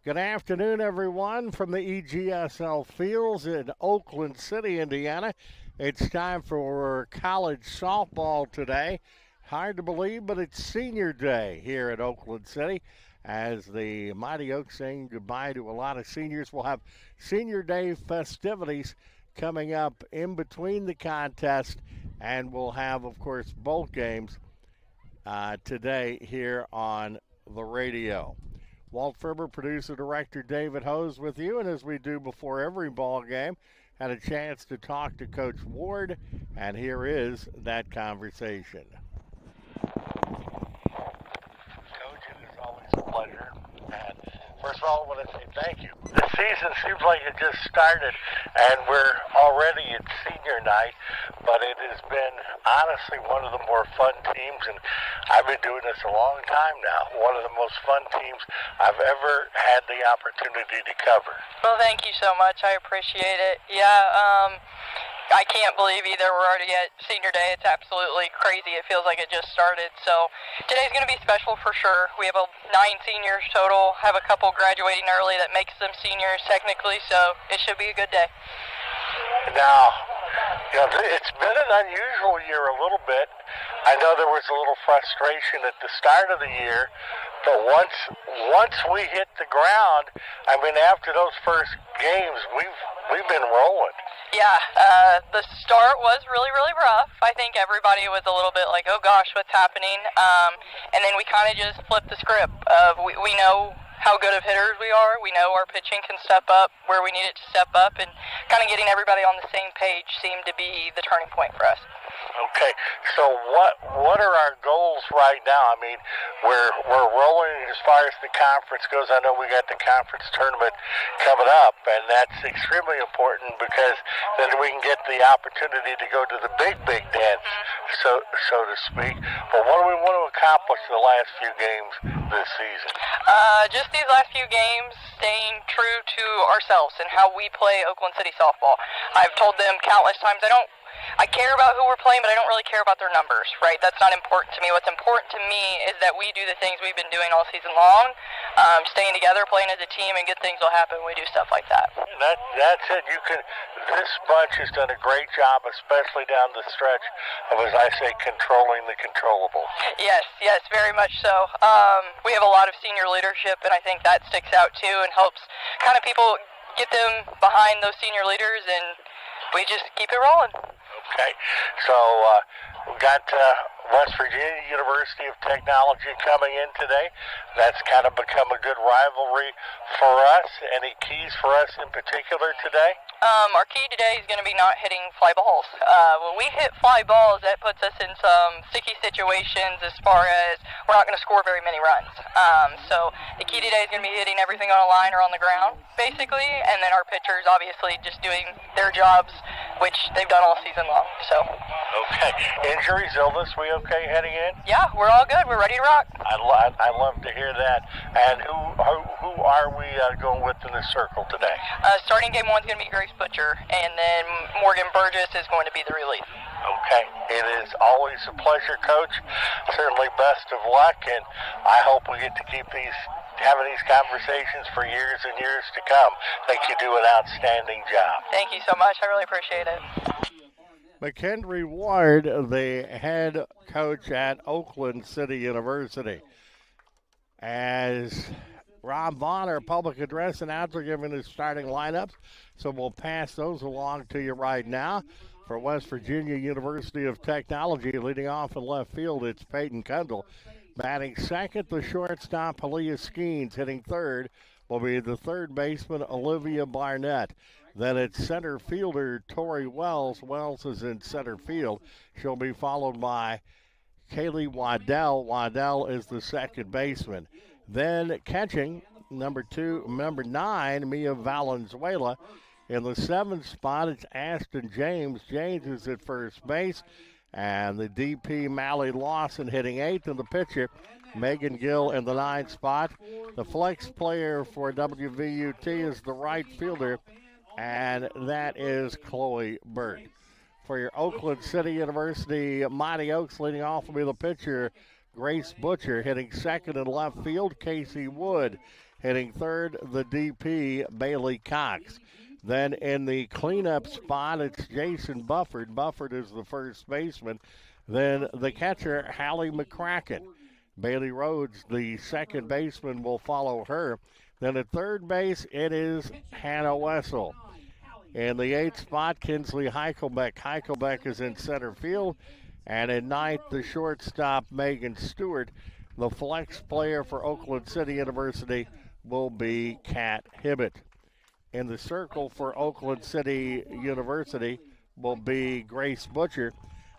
Good afternoon, everyone, from the EGSL Fields in Oakland City, Indiana. It's time for college softball today. Hard to believe, but it's senior day here at Oakland City as the Mighty Oaks saying goodbye to a lot of seniors. We'll have senior day festivities coming up in between the contest, and we'll have, of course, both games today here on the radio. Walt Ferber, producer director David Hose with you, and as we do before every ball game, had a chance to talk to Coach Ward, and here is that conversation. Coach, it is always a pleasure. And first of all, I want to say thank you. The season seems like it just started, and we're already at senior night, but it has been honestly one of the more fun teams, and I've been doing this a long time now. One of the most fun teams I've ever had the opportunity to cover. Well, thank you so much. I appreciate it. I can't believe either. We're already at senior day. It's absolutely crazy. It feels like it just started. So today's going to be special for sure. We have 9 seniors total, have a couple graduating early that makes them seniors technically, so it should be a good day. Now, it's been an unusual year a little bit. I know there was a little frustration at the start of the year, but once we hit the ground, I mean, after those first games, we've been rolling. Yeah, the start was really, really rough. I think everybody was a little bit like, oh gosh, what's happening? And then we kind of just flipped the script. We know how good of hitters we are. We know our pitching can step up where we need it to step up, and kind of getting everybody on the same page seemed to be the turning point for us. Okay, so what are our goals right now? I mean, we're rolling as far as the conference goes. I know we got the conference tournament coming up, and that's extremely important because then we can get the opportunity to go to the big dance, so to speak. But what do we want to accomplish in the last few games this season? Just these last few games, staying true to ourselves and how we play Oakland City softball. I've told them countless times, I care about who we're playing, but I don't really care about their numbers, right? That's not important to me. What's important to me is that we do the things we've been doing all season long, staying together, playing as a team, and good things will happen when we do stuff like that. That's it. This bunch has done a great job, especially down the stretch of, as I say, controlling the controllable. Yes, very much so. We have a lot of senior leadership, and I think that sticks out too and helps kind of people get them behind those senior leaders, and we just keep it rolling. Okay, so we've got West Virginia University of Technology coming in today. That's kind of become a good rivalry for us. Any keys for us in particular today? Our key today is going to be not hitting fly balls. When we hit fly balls, that puts us in some sticky situations as far as we're not going to score very many runs. So the key today is going to be hitting everything on a line or on the ground, basically, and then our pitchers obviously just doing their jobs, which they've done all season long. So. Okay. Injuries, illness, we okay heading in? Yeah, we're all good. We're ready to rock. I love to hear that. And who are we going with in the circle today? Starting game 1 is going to be Grace Butcher, and then Morgan Burgess is going to be the relief. Okay. It is always a pleasure, Coach. Certainly best of luck, and I hope we get to keep having these conversations for years and years to come. I think you do an outstanding job. Thank you so much. I really appreciate it. McKendry Ward, the head coach at Oakland City University. As Rob Vaughn, our public address announcer, giving his starting lineups, so we'll pass those along to you right now. For West Virginia University of Technology, leading off in left field, it's Peyton Kendall. Batting second, the shortstop, Aaliyah Skeens. Hitting third will be the third baseman, Olivia Barnett. Then it's center fielder Tori Wells. Wells is in center field. She'll be followed by Kaylee Waddell. Waddell is the second baseman. Then catching, number 9, Mia Valenzuela. In the 7th spot, it's Aston James. James is at first base. And the DP, Mally Lawson, hitting 8th. And the pitcher, Megan Gill, in the 9th spot. The flex player for WVUT is the right fielder, and that is Chloe Burt. For your Oakland City University Mighty Oaks, leading off will be the pitcher, Grace Butcher. Hitting second in left field, Casey Wood. Hitting third, the DP, Bailey Cox. Then in the cleanup spot, it's Jason Bufford. Bufford is the first baseman. Then the catcher, Hallie McCracken. Bailey Rhodes, the second baseman, will follow her. Then at third base, it is Hannah Wessel. In the eighth spot, Kinsley Heichelbeck. Heichelbeck is in center field. And in ninth, the shortstop, Megan Stewart. The flex player for Oakland City University will be Kat Hibbett. In the circle for Oakland City University will be Grace Butcher.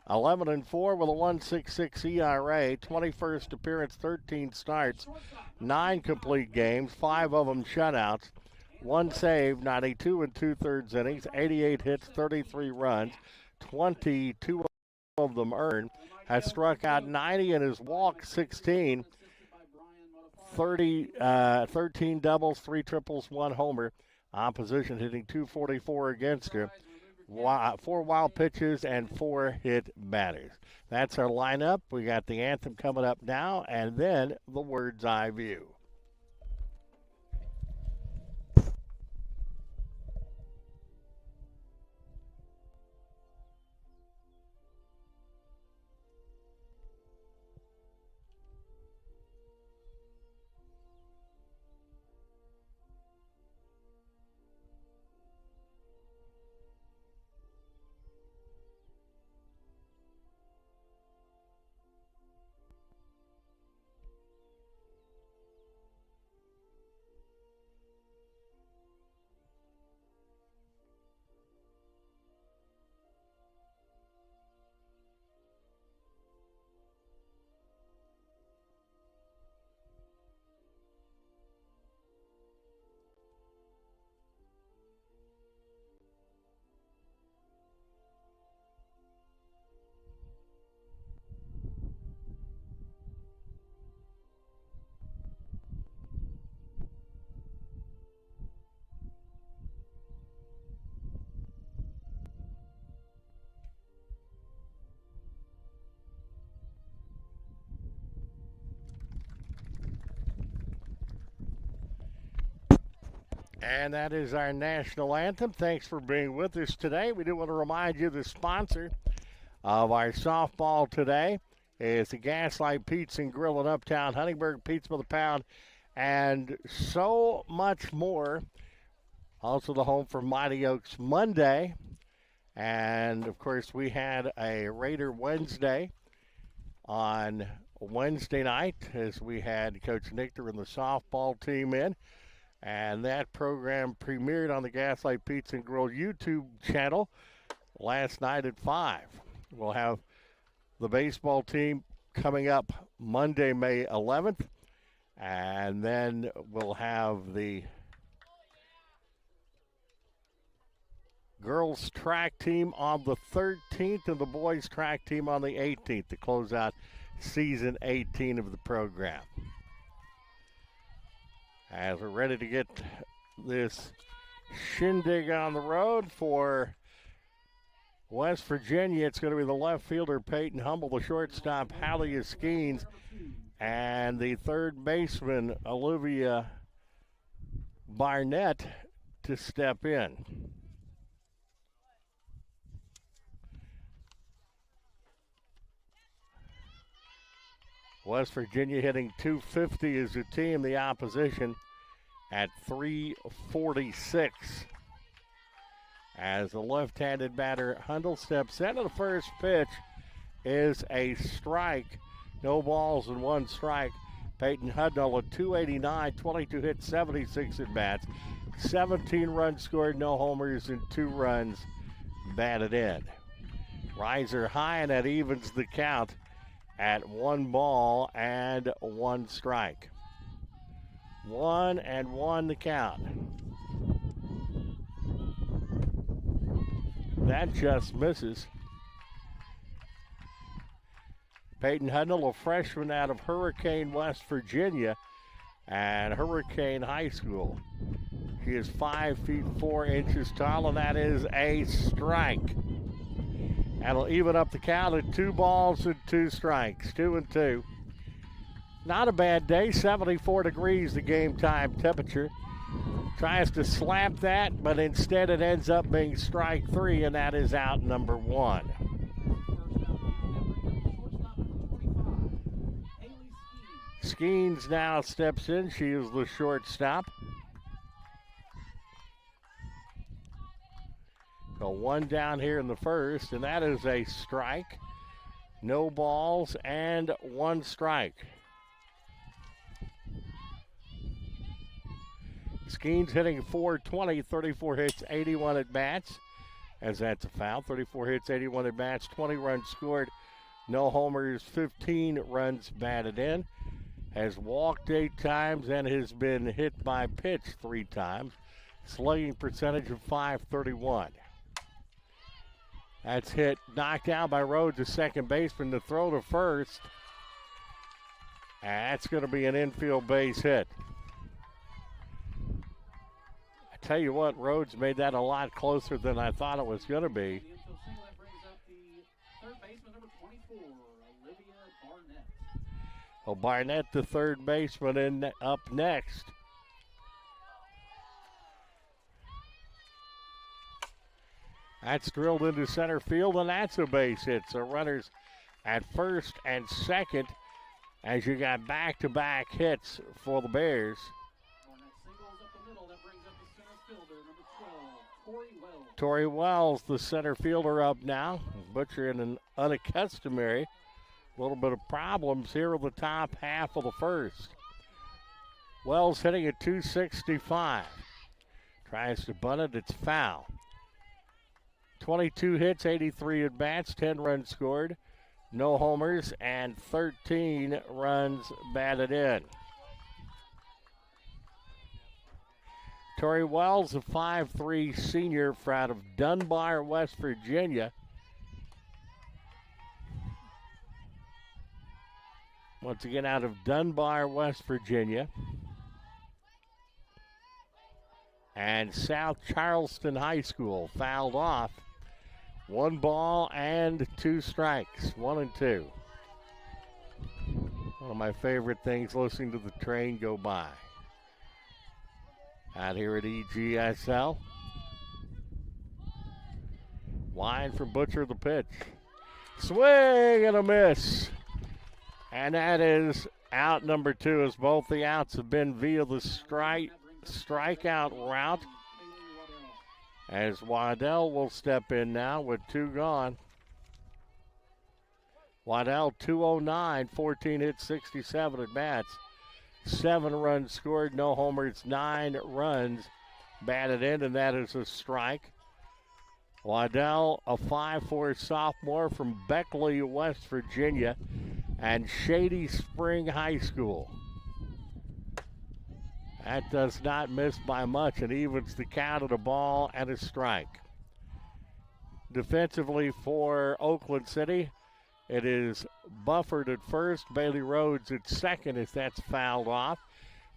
11-4 with a 1.66 ERA, 21st appearance, 13 starts, 9 complete games, 5 of them shutouts, 1 save, 92 2/3 innings, 88 hits, 33 runs, 22 of them earned, has struck out 90 and has walked 16, 13 doubles, 3 triples, 1 homer. Opposition hitting .244 against her. 4 wild pitches and 4 hit batters. That's our lineup. We got the anthem coming up now, and then the Bird's Eye View. And that is our national anthem. Thanks for being with us today. We do want to remind you the sponsor of our softball today is the Gaslight Pizza and Grill in Uptown Huntingburg, pizza by the pound, and so much more. Also the home for Mighty Oaks Monday. And, of course, we had a Raider Wednesday on Wednesday night as we had Coach Nichter and the softball team in. And that program premiered on the Gaslight Pizza and Grill YouTube channel last night at 5. We'll have the baseball team coming up Monday, May 11th. And then we'll have the girls track team on the 13th and the boys track team on the 18th to close out season 18 of the program. As we're ready to get this shindig on the road for West Virginia, it's going to be the left fielder, Peyton Humble, the shortstop, Hallie Skeens, and the third baseman, Olivia Barnett, to step in. West Virginia hitting .250 as a team, the opposition at .346. As the left-handed batter, Hundle, steps into the first pitch, is a strike. No balls and 1 strike. Peyton Hudnall at .289, 22 hits, 76 at-bats, 17 runs scored, no homers, and 2 runs batted in. Riser high, and that evens the count at 1 ball and 1 strike. 1-1 the count. That just misses. Peyton Hudnall, a freshman out of Hurricane, West Virginia, and Hurricane High School. She is 5 feet 4 inches tall, and that is a strike. That'll even up the count at 2 balls and 2 strikes, 2-2. Not a bad day, 74 degrees the game time temperature. Tries to slap that, but instead it ends up being strike 3, and that is out number 1. Skeens now steps in. She is the shortstop. So 1 down here in the first, and that is a strike. No balls and 1 strike. Skeens hitting .420, 34 hits, 81 at bats. As that's a foul. 34 hits, 81 at bats, 20 runs scored, no homers, 15 runs batted in. Has walked 8 times and has been hit by pitch 3 times. Slugging percentage of .531. That's hit, knocked down by Rhodes, the second baseman, to throw to first. That's going to be an infield base hit. I tell you what, Rhodes made that a lot closer than I thought it was going to be. Oh, Barnett, the third baseman, up next. That's drilled into center field, and that's a base hit. So runners at first and second as you got back-to-back hits for the Bears. Tori Wells, the center fielder, up now. Butcher in an unaccustomary. Little bit of problems here in the top half of the first. Wells hitting at .265. Tries to bunt it, it's foul. 22 hits, 83 at bats, 10 runs scored, no homers, and 13 runs batted in. Tori Wells, a 5'3" senior out of Dunbar, West Virginia. Once again, out of Dunbar, West Virginia. And South Charleston High School fouled off. 1 ball and 2 strikes, 1 and 2. One of my favorite things, listening to the train go by. Out here at EGSL. Line from Butcher, the pitch. Swing and a miss. And that is out number 2, as both the outs have been via the strikeout route. As Waddell will step in now with 2 gone. Waddell, 209, 14 hits, 67 at bats. 7 runs scored, no homers, 9 runs batted in, and that is a strike. Waddell, a 5'4" sophomore from Beckley, West Virginia, and Shady Spring High School. That does not miss by much and evens the count of a ball and a strike. Defensively for Oakland City, it is Bufford at first, Bailey Rhodes at second as that's fouled off.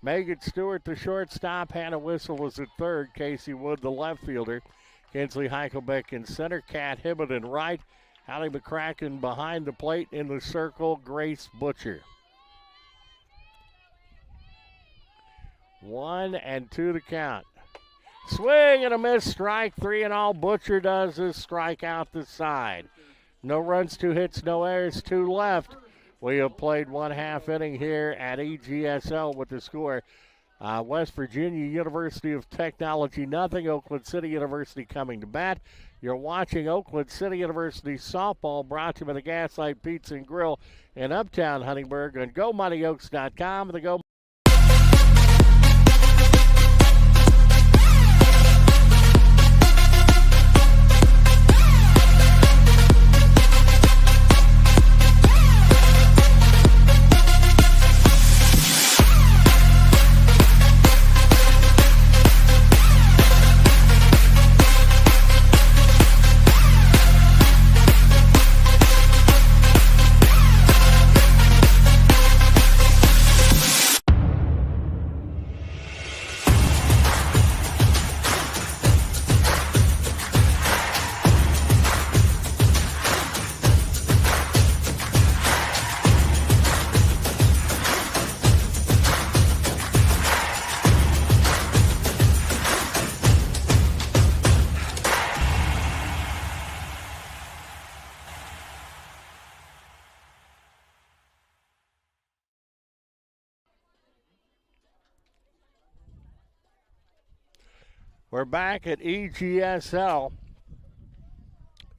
Megan Stewart, the shortstop, Hannah Whistle is at third, Casey Wood, the left fielder, Kinsley Heichelbeck in center, Kat Hibbett in right, Hallie McCracken behind the plate, in the circle, Grace Butcher. 1 and 2 to count. Swing and a miss, strike 3, and all Butcher does is strike out the side. No runs, 2 hits, no errors, 2 left. We have played 1/2 inning here at EGSL with the score. West Virginia University of Technology, nothing. Oakland City University coming to bat. You're watching Oakland City University softball, brought to you by the Gaslight Pizza and Grill in Uptown Huntingburg on GoMightyOaks.com and the Go We're back at EGSL.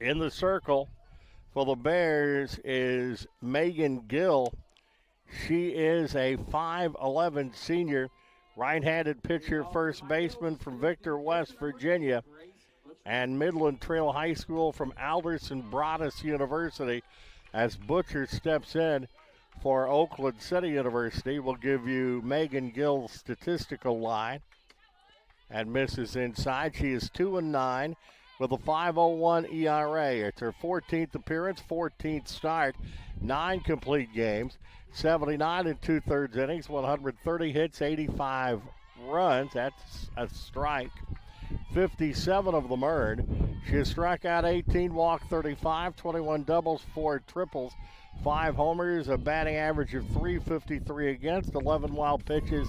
In the circle for the Bears is Megan Gill. She is a 5'11 senior, right-handed pitcher, first baseman from Victor, West Virginia, and Midland Trail High School from Alderson Broaddus University. As Butcher steps in for Oakland City University, we'll give you Megan Gill's statistical line. And misses inside. She is 2-9 with a 5.01 ERA. It's her 14th appearance, 14th start, 9 complete games, 79 and 2/3 innings, 130 hits, 85 runs. That's a strike. 57 of them earned. She has struck out 18, walked 35, 21 doubles, 4 triples, 5 homers, a batting average of .353 against, 11 wild pitches,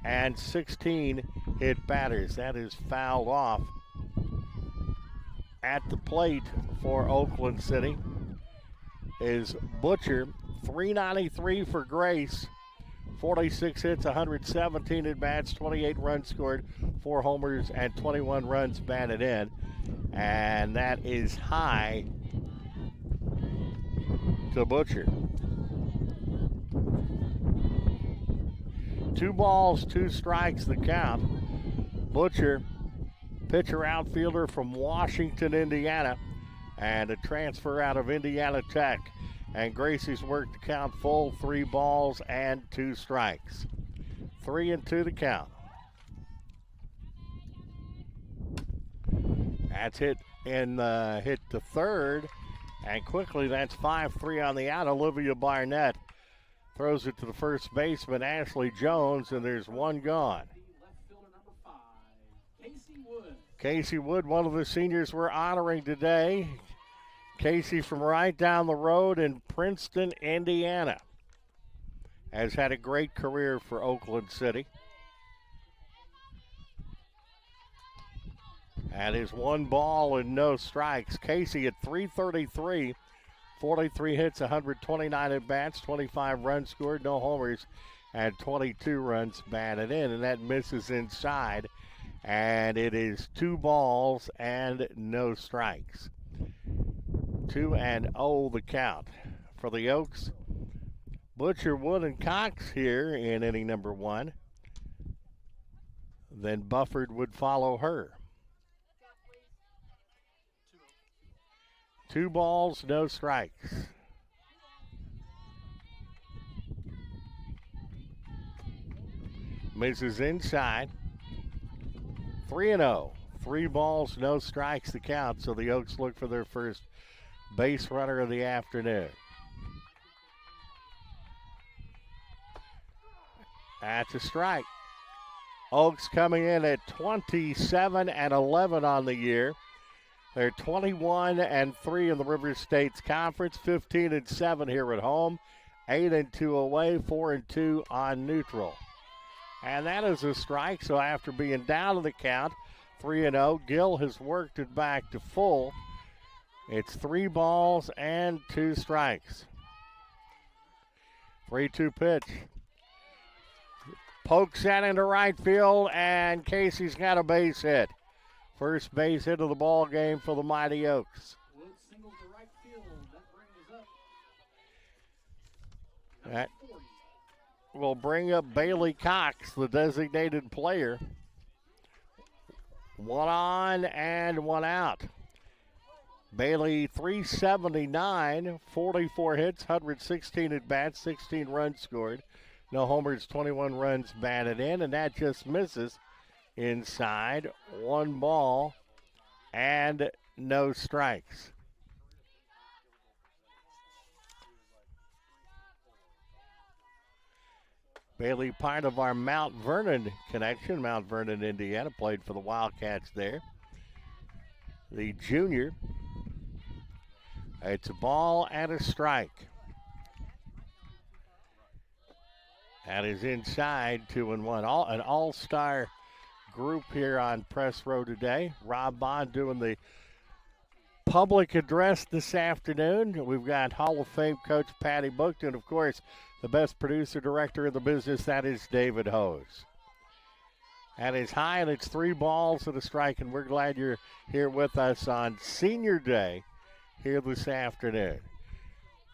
and 16 hit batters. That is fouled off. At the plate for Oakland City is Butcher. .393 for Grace. 46 hits, 117 at bats, 28 runs scored, 4 homers, and 21 runs batted in. And that is high to Butcher. 2 balls, 2 strikes the count. Butcher, pitcher outfielder from Washington, Indiana, and a transfer out of Indiana Tech. And Gracie's worked the count full, 3 balls and 2 strikes. 3-2 the count. That's hit to third, and quickly that's 5-3 on the out. Olivia Barnett throws it to the first baseman, Ashley Jones, and there's 1 gone. Casey Wood, one of the seniors we're honoring today. Casey from right down the road in Princeton, Indiana, has had a great career for Oakland City. And is 1 ball and no strikes. Casey at .333, 43 hits, 129 at bats, 25 runs scored, no homers, and 22 runs batted in. And that misses inside. And it is 2 balls and no strikes. 2-0 the count for the Oaks. Butcher, Wood, and Cox here in inning number 1. Then Bufford would follow her. 2 balls, no strikes. Misses inside. 3-0. 3 balls, no strikes to count, so the Oaks look for their first base runner of the afternoon. That's a strike. Oaks coming in at 27-11 on the year. They're 21-3 in the River States Conference, 15-7 here at home, 8-2 away, 4-2 on neutral. And that is a strike, so after being down to the count, 3-0, Gill has worked it back to full. It's 3 balls and 2 strikes. 3-2 pitch. Pokes that into right field, and Casey's got a base hit. First base hit of the ball game for the Mighty Oaks. Singles to right field. That brings up. That will bring up Bailey Cox, the designated player. 1 on and 1 out. Bailey, .379, 44 hits, 116 at bats, 16 runs scored. No homers, 21 runs batted in, and that just misses inside. 1 ball and no strikes. Bailey, part of our Mount Vernon connection. Mount Vernon, Indiana, played for the Wildcats there. The junior. It's a ball and a strike. That is inside, 2-1. An all-star group here on Press Row today. Rob Bond doing the public address this afternoon. We've got Hall of Fame coach Patty Booked, and of course, the best producer director in the business, that is David Hose. and is high, and it's 3 balls and a strike, and we're glad you're here with us on Senior Day here this afternoon.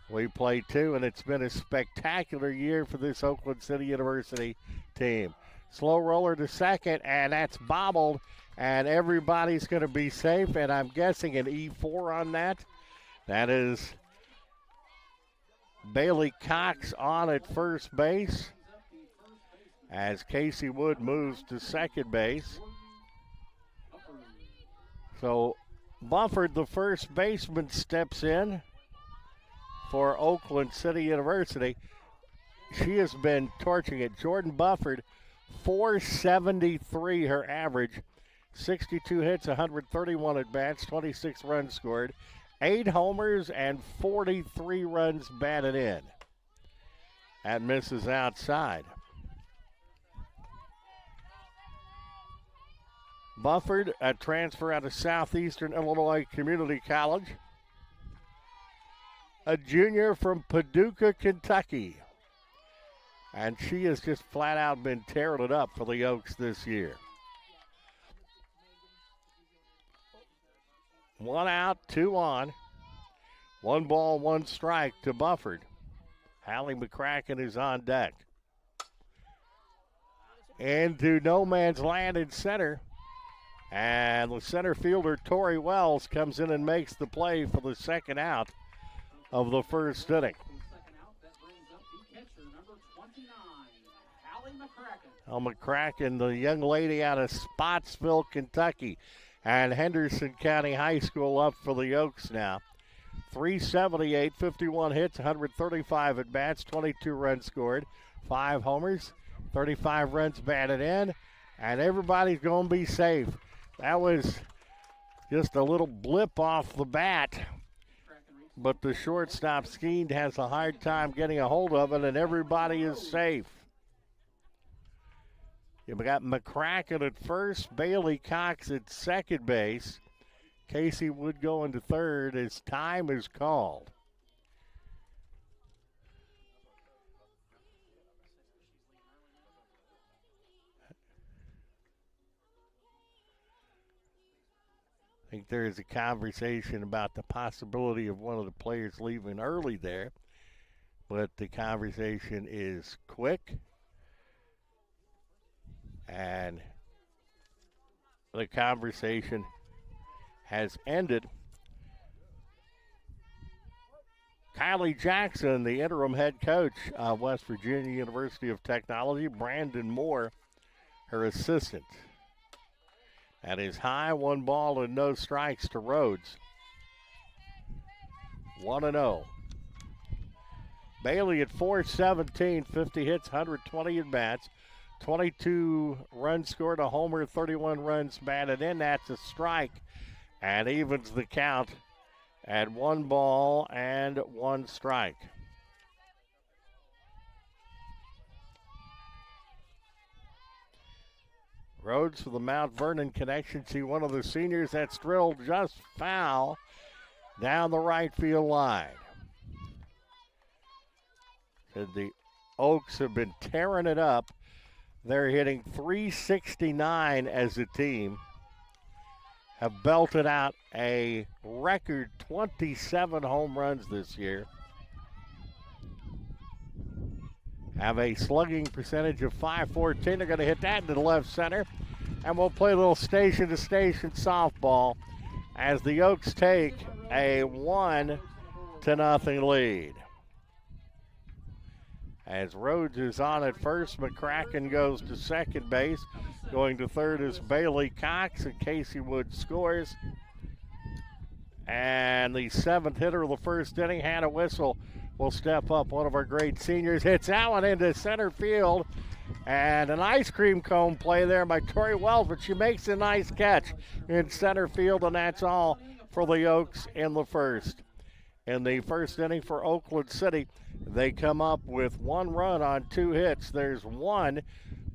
We play 2, and it's been a spectacular year for this Oakland City University team. Slow roller to second, and that's bobbled, and everybody's going to be safe, and I'm guessing an E4 on that. That is Bailey Cox on at first base as Casey Wood moves to second base. So Bufford, the first baseman, steps in for Oakland City University. She has been torching it. Jordan Bufford, 473 her average, 62 hits, 131 at bats, 26 runs scored, 8 homers, and 43 runs batted in. That misses outside. Bufford, a transfer out of Southeastern Illinois Community College. A junior from Paducah, Kentucky. And she has just flat out been tearing it up for the Oaks this year. 1 out, 2 on. 1 ball, 1 strike to Bufford. Hallie McCracken is on deck. Into no man's land in center. And the center fielder, Tori Wells, comes in and makes the play for the second out of the first inning. McCracken, the young lady out of Spotsville, Kentucky, and Henderson County High School up for the Oaks now. 378, 51 hits, 135 at bats, 22 runs scored, 5 homers, 35 runs batted in, and everybody's going to be safe. That was just a little blip off the bat, but the shortstop Skeen has a hard time getting a hold of it, and everybody is safe. You've got McCracken at first, Bailey Cox at second base. Casey Wood going to third as time is called. I think there is a conversation about the possibility of one of the players leaving early there, but the conversation is quick. And the conversation has ended. Kylie Jackson, the interim head coach of West Virginia University of Technology. Brandon Moore, her assistant. That is high, 1 ball and no strikes to Rhodes. 1-0. Bailey at 417, 50 hits, 120 at bats. 22 runs scored, a homer, 31 runs batted in. That's a strike, and evens the count at 1 ball and 1 strike. Rhodes for the Mount Vernon connection. See one of the seniors that's drilled just foul down the right field line. And the Oaks have been tearing it up. They're hitting .369 as a team. Have belted out a record 27 home runs this year. Have a slugging percentage of .514. They're going to hit that into the left center. And we'll play a little station-to-station softball as the Oaks take a 1-0 lead. As Rhodes is on at first, McCracken goes to second base. Going to third is Bailey Cox, and Casey Wood scores. And the 7th hitter of the first inning, Hannah Whistle, will step up. One of our great seniors hits that one into center field. And an ice cream cone play there by Tori Wells, but she makes a nice catch in center field, and that's all for the Oaks in the first. In the first inning for Oakland City, they come up with 1 run on 2 hits. There's 1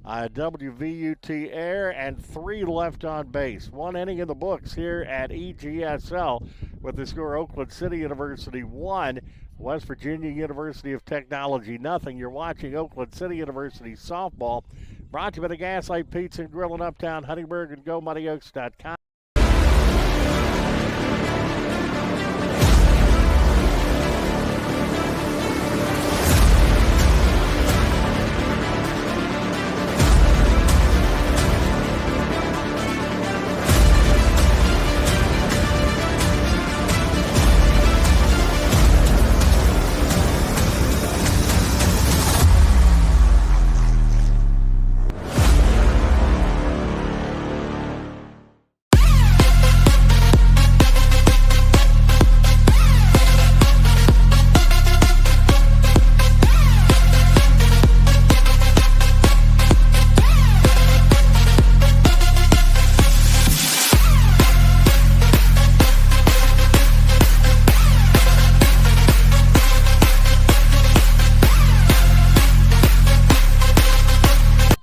WVUT error and 3 left on base. 1 inning in the books here at EGSL with the score Oakland City University 1, West Virginia University of Technology nothing. You're watching Oakland City University softball Brought to you by the Gaslight Pizza and Grill in Uptown Huntingburg and GoMuddyOaks.com.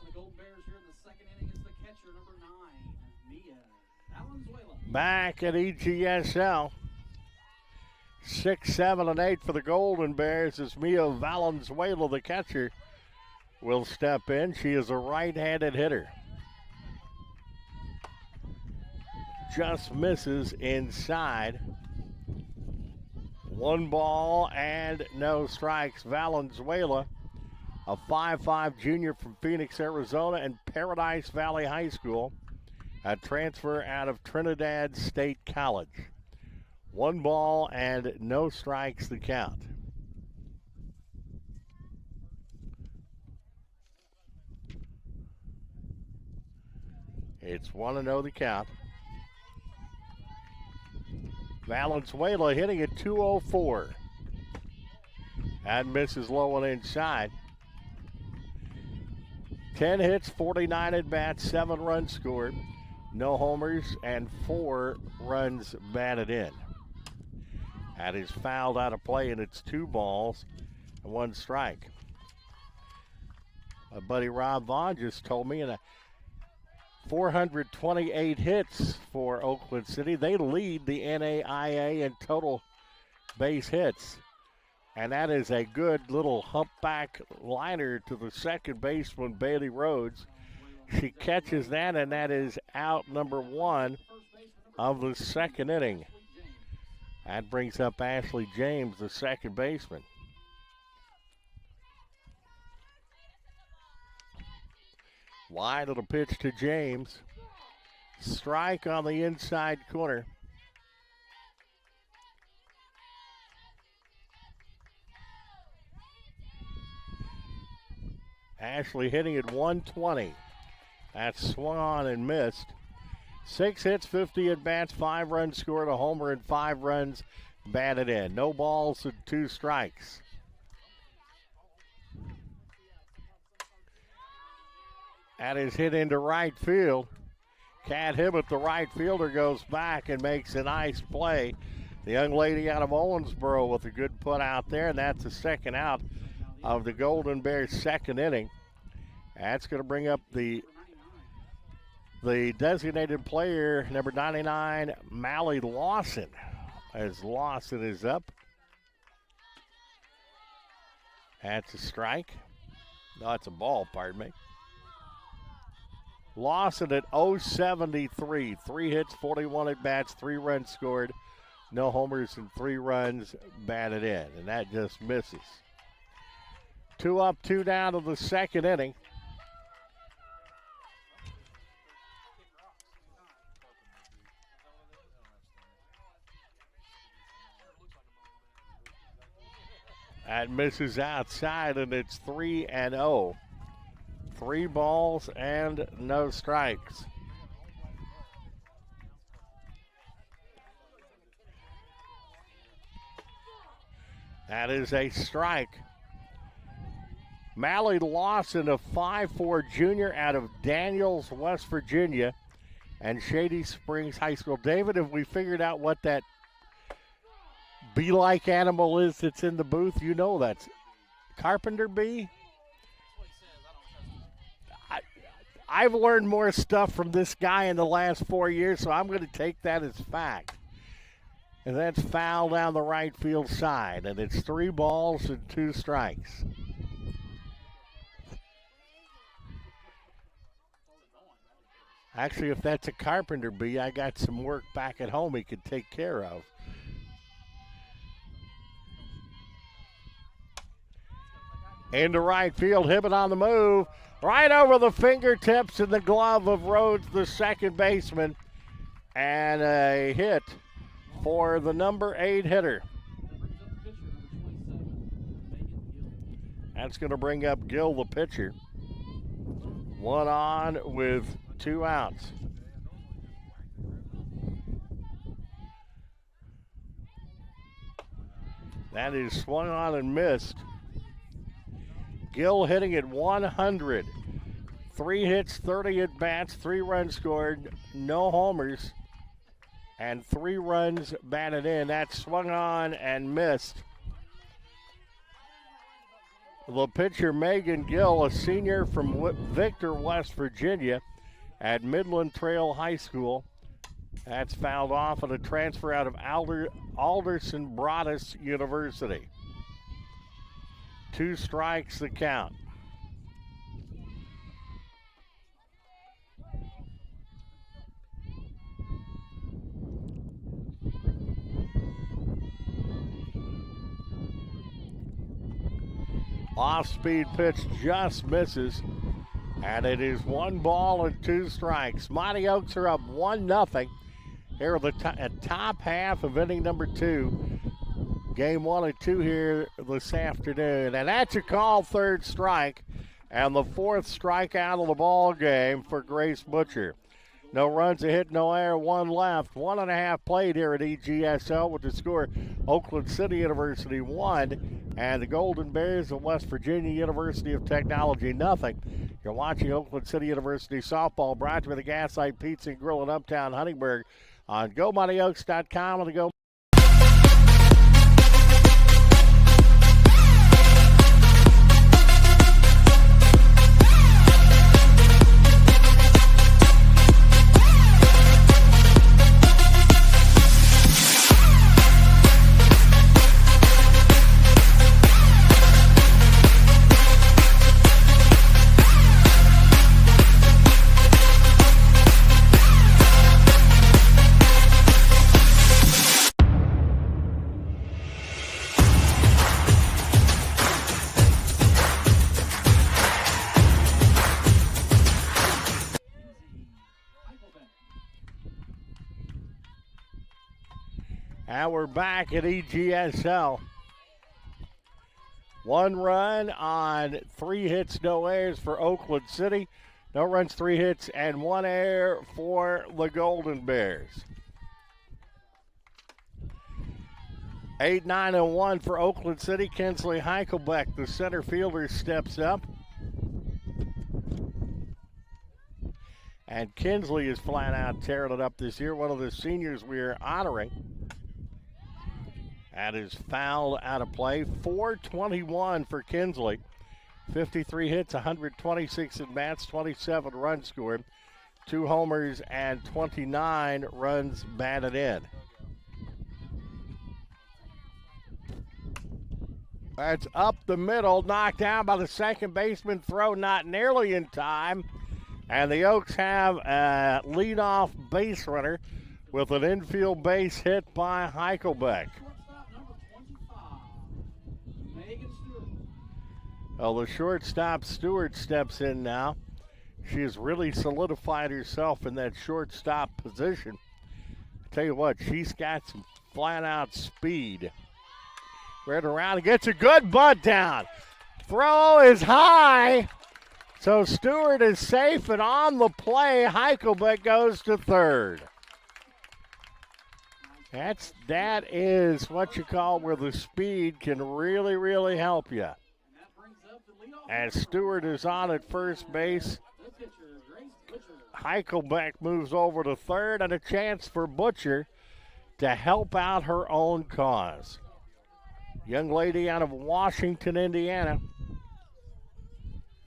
The Golden Bears here in the second inning is the catcher, number 9, Mia Valenzuela. Back at EGSL. 6, 7, and 8 for the Golden Bears as Mia Valenzuela, the catcher, will step in. She is a right-handed hitter. Just misses inside. 1 ball and no strikes. Valenzuela, a 5'5 junior from Phoenix, Arizona, and Paradise Valley High School, a transfer out of Trinidad State College. 1 ball and no strikes the count. It's 1-0 the count. Valenzuela hitting at 204. And misses low and inside. 10 hits, 49 at bats, 7 runs scored, no homers, and 4 runs batted in. That is fouled out of play, and it's 2 balls and 1 strike. My buddy Rob Vaughn just told me, 428 hits for Oakland City. They lead the NAIA in total base hits. And that is a good little humpback liner to the second baseman, Bailey Rhodes. She catches that, and that is out number 1 of the second inning. That brings up Ashley James, the second baseman. Wide little pitch to James. Strike on the inside corner. Ashley hitting at 120. That's swung on and missed. 6 hits, 50 at bats, 5 runs scored, a homer, and 5 runs batted in. No balls and 2 strikes. That is hit into right field. Cat Hibbett, the right fielder, goes back and makes a nice play. The young lady out of Owensboro with a good put out there, and that's the second out of the Golden Bears' second inning. That's going to bring up the designated player, number 99, Mally Lawson, as Lawson is up. That's a strike. No, it's a ball, pardon me. Lawson at 073. 3 hits, 41 at bats, 3 runs scored, no homers, and 3 runs batted in. And that just misses. 2 up, 2 down to the second inning. That misses outside, and it's 3-0. 3 balls and no strikes. That is a strike. Mally Lawson, a 5'4 junior out of Daniels, West Virginia, and Shady Springs High School. David, have we figured out what that bee-like animal is that's in the booth? You know that's carpenter bee? I've learned more stuff from this guy in the last 4 years, so I'm going to take that as fact. And that's foul down the right field side, and it's 3 balls and 2 strikes. Actually, if that's a carpenter bee, I got some work back at home he could take care of. Into right field, Hibbett on the move. Right over the fingertips and the glove of Rhodes, the second baseman. And a hit for the number 8 hitter. That's going to bring up Gill, the pitcher. 1 on with 2 outs. That is swung on and missed. Gill hitting at 100. 3 hits, 30 at bats, 3 runs scored, no homers, and 3 runs batted in. That swung on and missed. The pitcher, Megan Gill, a senior from Victor, West Virginia, at Midland Trail High School. That's fouled off on a transfer out of Alderson Broaddus University. 2 strikes the count. Off-speed pitch just misses, and it is 1 ball and 2 strikes. Mighty Oaks are up 1-0 here at top half of inning number 2. Game 1 and 2 here this afternoon. And that's a call, 3rd strike, and the 4th strikeout of the ball game for Grace Butcher. No runs, a hit, no error, 1 left. 1.5 played here at EGSL with the score Oakland City University 1 and the Golden Bears of West Virginia University of Technology 0. You're watching Oakland City University softball, brought to you by the Gaslight Pizza and Grill in Uptown Huntingburg on GoMightyOaks.com and the Go. And we're back at EGSL. 1 run on 3 hits, no errors for Oakland City. No runs, 3 hits, and 1 error for the Golden Bears. 8-9-1 for Oakland City. Kinsley Heichelbeck, the center fielder, steps up. And Kinsley is flat out tearing it up this year. One of the seniors we are honoring. That is fouled out of play. 421 for Kinsley. 53 hits, 126 at bats, 27 runs scored, 2 homers, and 29 runs batted in. That's up the middle, knocked down by the second baseman. Throw not nearly in time. And the Oaks have a leadoff base runner with an infield base hit by Heichelbeck. Well, the shortstop Stewart steps in now. She has really solidified herself in that shortstop position. I tell you what, she's got some flat-out speed. Right around and gets a good bunt down. Throw is high. So Stewart is safe, and on the play, Heichelbeck goes to third. That is what you call where the speed can really, really help you. As Stewart is on at first base, Heichelbeck moves over to third, and a chance for Butcher to help out her own cause. Young lady out of Washington, Indiana.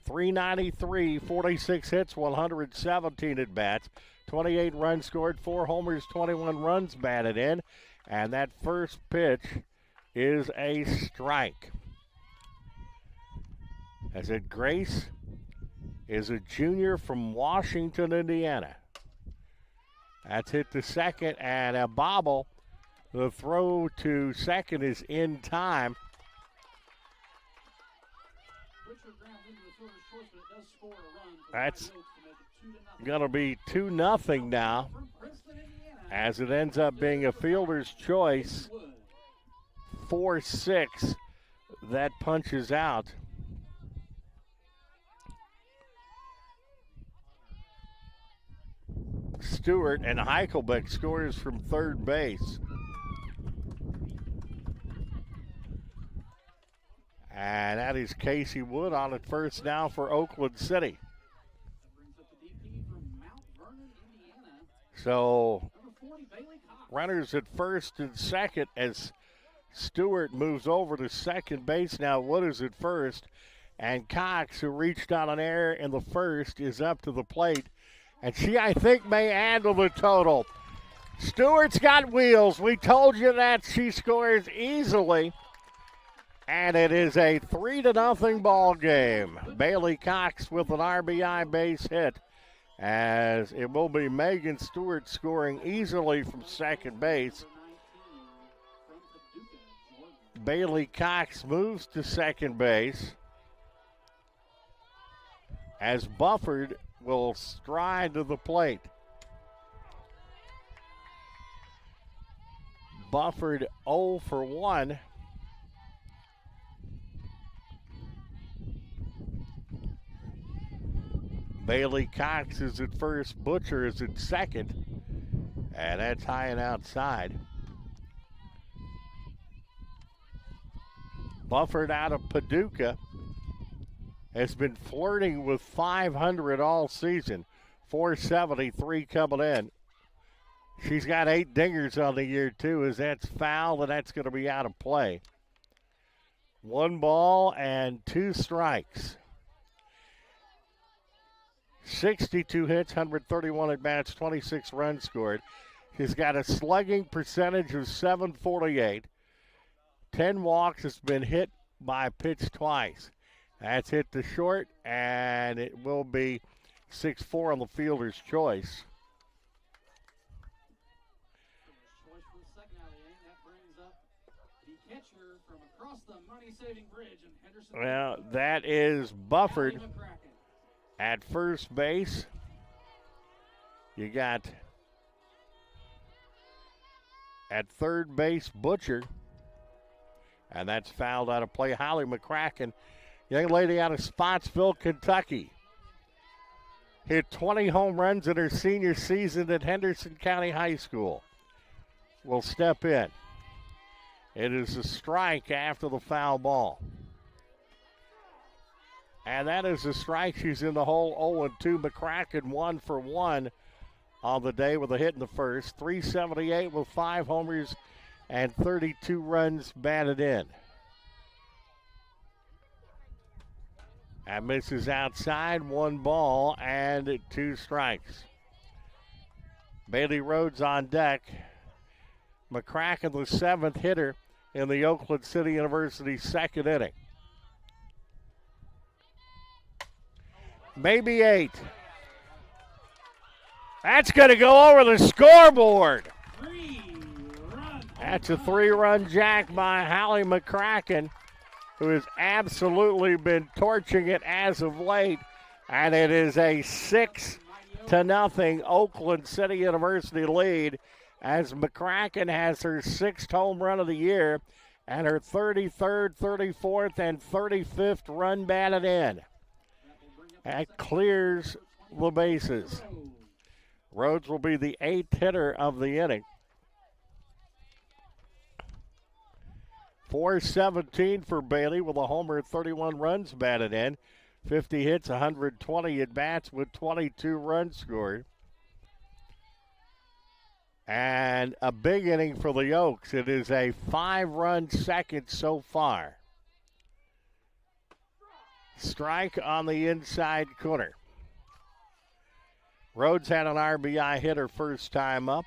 393, 46 hits, 117 at bats, 28 runs scored, 4 homers, 21 runs batted in, and that first pitch is a strike. As it Grace is a junior from Washington, Indiana. That's hit to second, and a bobble. The throw to second is in time. That's going to be 2-0 now, as it ends up being a fielder's choice. 4-6 that punches out. Stewart, and Heichelbeck scores from third base. And that is Casey Wood on at first now for Oakland City. So runners at first and second as Stewart moves over to second base. Now Wood is at first, and Cox, who reached on an error in the first, is up to the plate. And she, I think, may handle the total. Stewart's got wheels. We told you that. She scores easily. And it is a 3-0 ball game. Bailey Cox with an RBI base hit, as it will be Megan Stewart scoring easily from second base. Bailey Cox moves to second base, as Bufford will stride to the plate. Bufford 0 for 1. Bailey Cox is at first, Butcher is at second, and that's high and outside. Bufford out of Paducah has been flirting with 500 all season. 473 coming in. She's got 8 dingers on the year, too, as that's foul, and that's going to be out of play. 1 ball and 2 strikes. 62 hits, 131 at bats, 26 runs scored. She's got a slugging percentage of .748. 10 walks, has been hit by a pitch twice. That's hit to short, and it will be 6-4 on the fielder's choice. Well, that is Bufford at first base. You got at third base Butcher, and that's fouled out of play. Holly McCracken, young lady out of Spotsville, Kentucky, hit 20 home runs in her senior season at Henderson County High School, will step in. It is a strike after the foul ball. And that is a strike. She's in the hole 0-2. McCracken 1 for 1 on the day with a hit in the first. 378 with 5 homers and 32 runs batted in. That misses outside. 1 ball and 2 strikes. Bailey Rhodes on deck. McCracken, the 7th hitter in the Oakland City University second inning. Maybe 8. That's going to go over the scoreboard. That's a 3-run jack by Holly McCracken, who has absolutely been torching it as of late. And it is a 6-0 Oakland City University lead, as McCracken has her 6th home run of the year and her 33rd, 34th, and 35th run batted in. That clears the bases. Rhodes will be the 8th hitter of the inning. 417 for Bailey with a homer, 31 runs batted in. 50 hits, 120 at bats with 22 runs scored. And a big inning for the Oaks. It is a 5-run second so far. Strike on the inside corner. Rhodes had an RBI hit her first time up.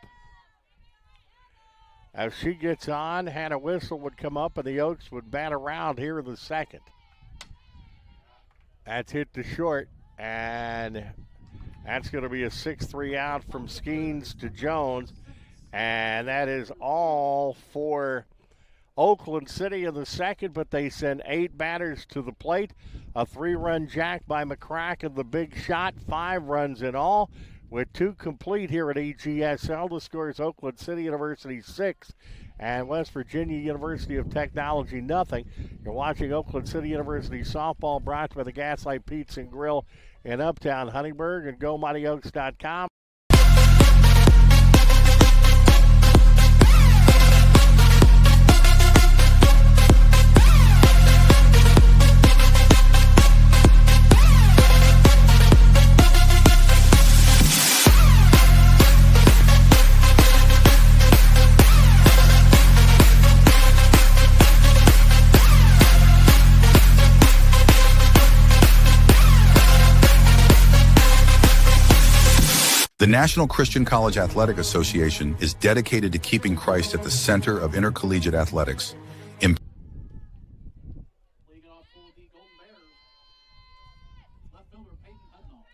As she gets on, Hannah Whistle would come up and the Oaks would bat around here in the second. That's hit to short, and That's going to be a 6-3 out from Skeens to Jones. And that is all for Oakland City in the second, but they send 8 batters to the plate. A 3-run jack by McCracken, the big shot, 5 runs in all. With 2 complete here at EGSL, the score is Oakland City University 6 and West Virginia University of Technology nothing. You're watching Oakland City University softball, brought to you by the Gaslight Pizza and Grill in Uptown Huntingburg and GoMightyOaks.com. The National Christian College Athletic Association is dedicated to keeping Christ at the center of intercollegiate athletics. Leading off for the Golden Bears. Left fielder Peyton Hudnall.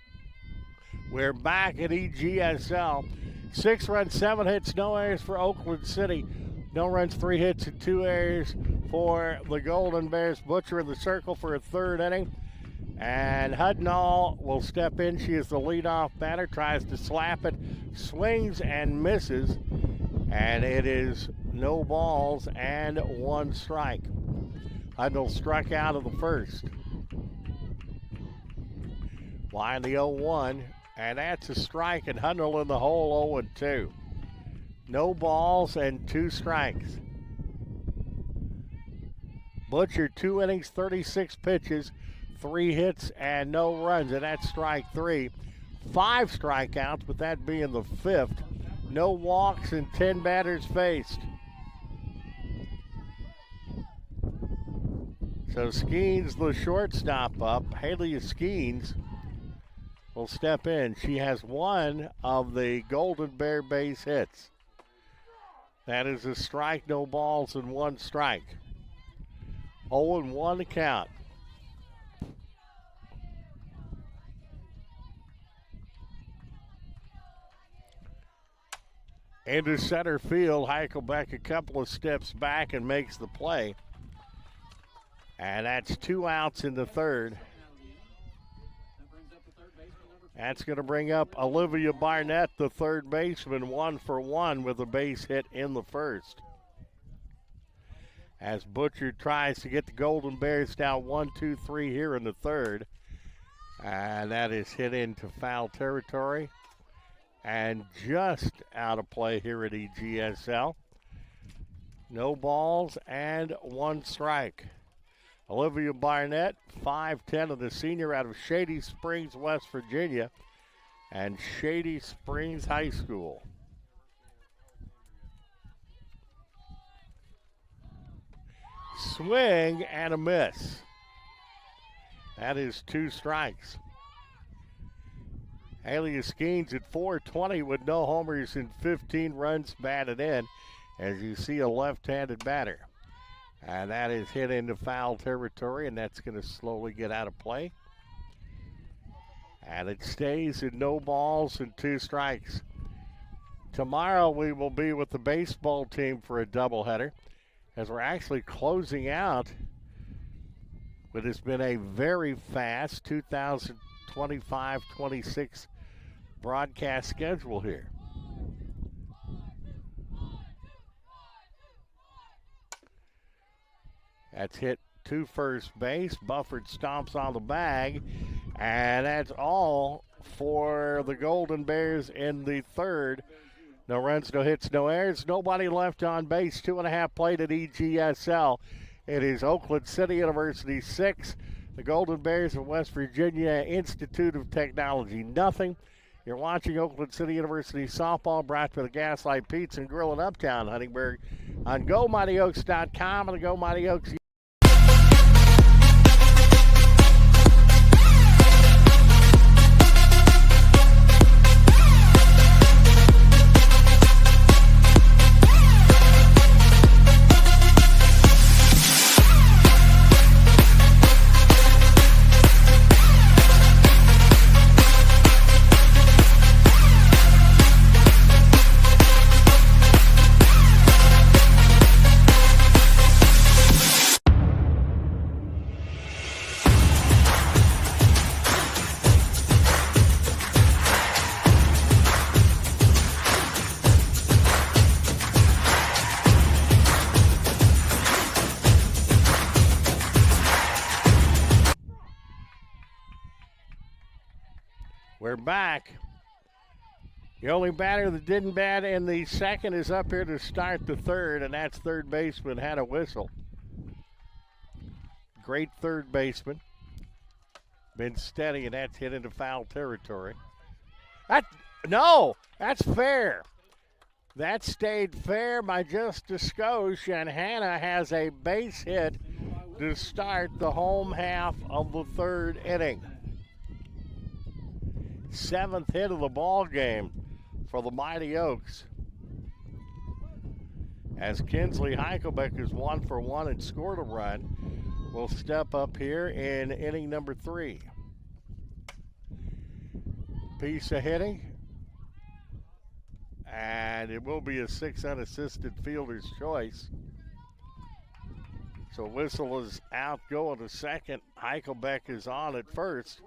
We're back at EGSL. 6 runs, 7 hits, no errors for Oakland City. No runs, 3 hits, and 2 errors for the Golden Bears. Butcher in the circle for a 3rd inning. And Hudnall will step in. She is the leadoff batter, tries to slap it, swings and misses. And it is no balls and 1 strike. Hudnall struck out of the first. Line the 0-1, and that's a strike, and Hudnall in the hole 0-2. No balls and 2 strikes. Butcher, 2 innings, 36 pitches. 3 hits and no runs, and that's strike 3. 5 strikeouts, but that being the 5th. No walks and 10 batters faced. So Skeens, the shortstop up. Haley Skeens will step in. She has 1 of the Golden Bear base hits. That is a strike, no balls, and 1 strike. 0-1 to count. Into center field, Heichelbeck a couple of steps back and makes the play. And that's 2 outs in the 3rd. That's going to bring up Olivia Barnett, the 3rd baseman, 1 for 1 with a base hit in the 1st. As Butcher tries to get the Golden Bears down 1-2-3 here in the 3rd. And that is hit into foul territory. And just out of play here at EGSL. No balls and 1 strike. Olivia Barnett, 5'10", of the senior out of Shady Springs, West Virginia, and Shady Springs High School. Swing and a miss. That is 2 strikes. Haley Skeens at .420 with no homers and 15 runs batted in, as you see a left-handed batter. And that is hit into foul territory, and that's going to slowly get out of play. And it stays at no balls and 2 strikes. Tomorrow we will be with the baseball team for a doubleheader, as we're actually closing out what has been a very fast 2025-26 broadcast schedule here. That's hit to first base. Bufford stomps on the bag, and that's all for the Golden Bears in the 3rd. No runs, no hits, no errors. Nobody left on base. 2.5 played at EGSL. It is Oakland City University 6. The Golden Bears of West Virginia Institute of Technology nothing. You're watching Oakland City University softball, brought to the Gaslight Pizza and Grill in Uptown Huntingburg on GoMightyOaks.com and the Go Mighty Oaks We're back. The only batter that didn't bat in the second is up here to start the third, and that's third baseman Hannah Whistle. Great third baseman. Been steady, and that's hit into foul territory. That's fair. That stayed fair by just a skosh, and Hannah has a base hit to start the home half of the third inning. 7th hit of the ball game for the Mighty Oaks. As Kinsley Heichelbeck is 1 for 1 and scored a run, will step up here in inning number 3. Piece of hitting, and it will be a 6 unassisted fielder's choice. So Whistle is out going to second. Heichelbeck is on at first.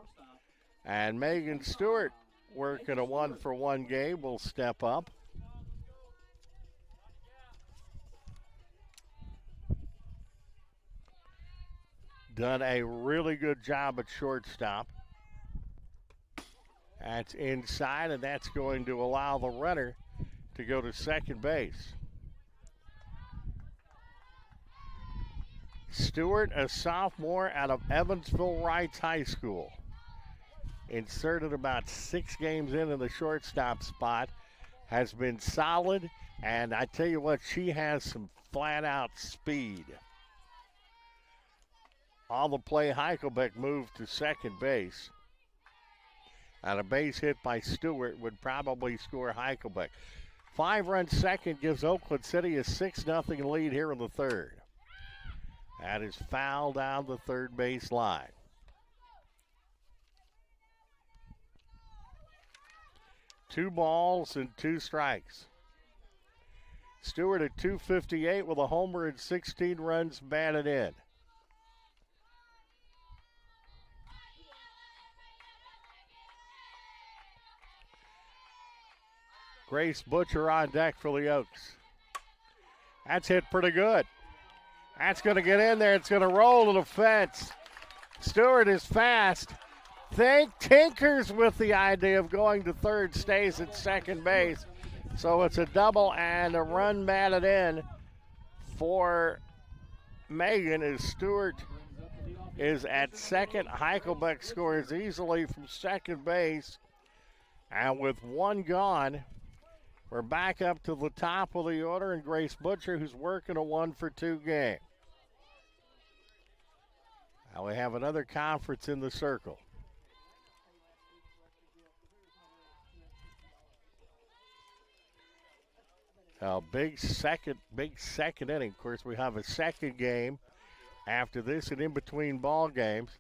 And Megan Stewart, working a 1 for 1 game, will step up. Done a really good job at shortstop. That's inside, and that's going to allow the runner to go to second base. Stewart, a sophomore out of Evansville Wrights High School. Inserted about 6 games in the shortstop spot, has been solid, and I tell you what, she has some flat-out speed. On the play, Heichelbeck moved to second base. And a base hit by Stewart would probably score Heichelbeck. 5-run second gives Oakland City a 6-0 lead here in the third. That is foul down the third base line. Two balls and 2 strikes. Stewart at .258 with a homer and 16 runs batted in. Grace Butcher on deck for the Oaks. That's hit pretty good. That's going to get in there. It's going to roll to the fence. Stewart is fast. Tinkers with the idea of going to third, stays at second base. So it's a double and a run batted in for Megan as Stewart is at second. Heichelbeck scores easily from second base. And with 1 gone, we're back up to the top of the order, and Grace Butcher, who's working a 1 for 2 game. Now we have another conference in the circle. Big second inning. Of course, we have a second game after this, and in between ball games,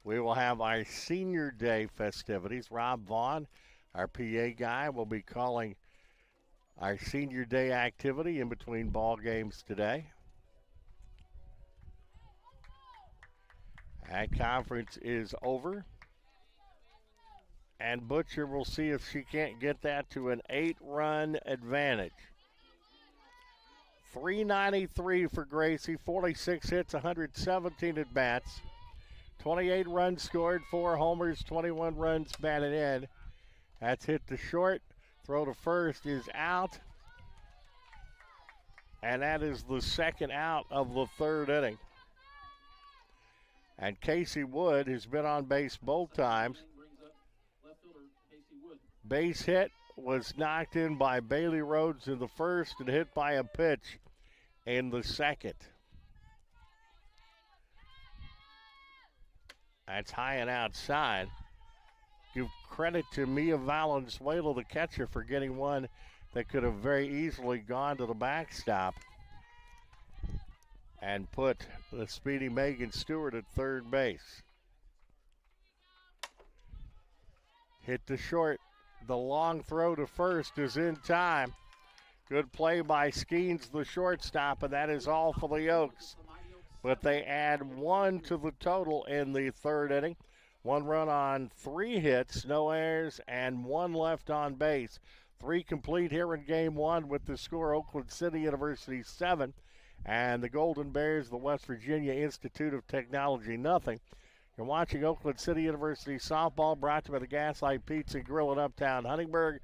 we will have our Senior Day festivities. Rob Vaughn, our PA guy, will be calling our Senior Day activity in between ball games today. That conference is over. And Butcher will see if she can't get that to an 8-run advantage. 393 for Gracie, 46 hits, 117 at bats, 28 runs scored, 4 homers, 21 runs batted in. That's hit to short. Throw to first is out. And that is the second out of the third inning. And Casey Wood has been on base both times. Base hit was knocked in by Bailey Rhodes in the first and hit by a pitch in the second. That's high and outside. Give credit to Mia Valenzuela, the catcher, for getting one that could have very easily gone to the backstop and put the speedy Megan Stewart at third base. Hit to short. The long throw to first is in time. Good play by Skeens, the shortstop, and that is all for the Oaks. But they add 1 to the total in the third inning. 1 run on 3 hits, no errors, and 1 left on base. 3 complete here in game 1 with the score Oakland City University 7 and the Golden Bears, the West Virginia Institute of Technology, nothing. You're watching Oakland City University softball, brought to you by the Gaslight Pizza Grill in Uptown Huntingburg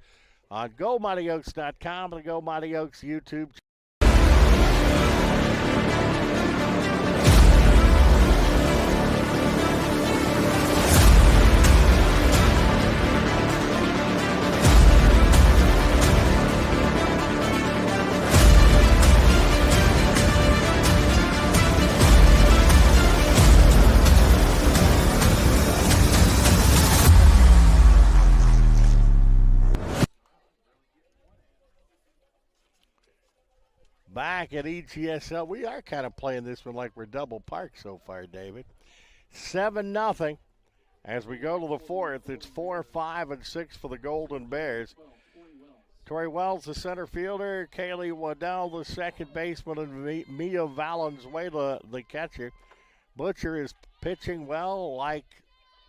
on GoMightyOaks.com and the Go Mighty Oaks YouTube channel. Back at EGSL, we are kind of playing this one like we're double parked so far, David. 7-0 as we go to the fourth. It's 4, 5, and 6 for the Golden Bears. Tori Wells, the center fielder. Kaylee Waddell, the second baseman, and Mia Valenzuela, the catcher. Butcher is pitching well like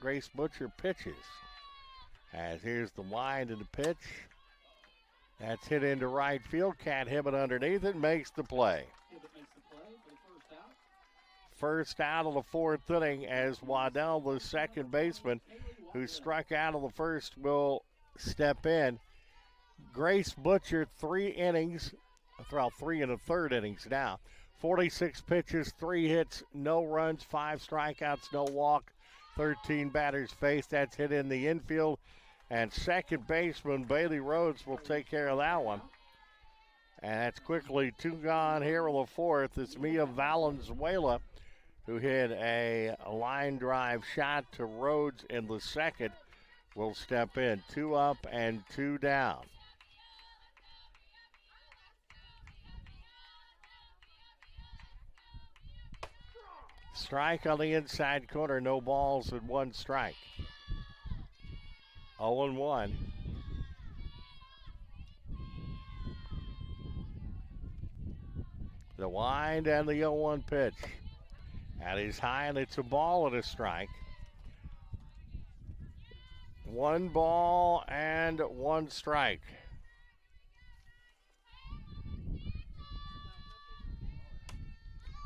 Grace Butcher pitches. As here's the wind and the pitch. That's hit into right field. Cat Hibbett underneath it, makes the play. First out of the fourth inning as Waddell, the second baseman, who struck out of the first, will step in. Grace Butcher, 3 innings, well, 3 and a third innings now. 46 pitches, 3 hits, no runs, 5 strikeouts, no walk, 13 batters faced. That's hit in the infield. And second baseman Bailey Rhodes will take care of that one. And that's quickly 2 gone here in the fourth. It's Mia Valenzuela who hit a line drive shot to Rhodes in the second. Will step in. 2 up and 2 down. Strike on the inside corner. No balls and 1 strike. 0-1. The wind and the 0-1 pitch. That is high, and it's a ball and a strike. 1 ball and 1 strike.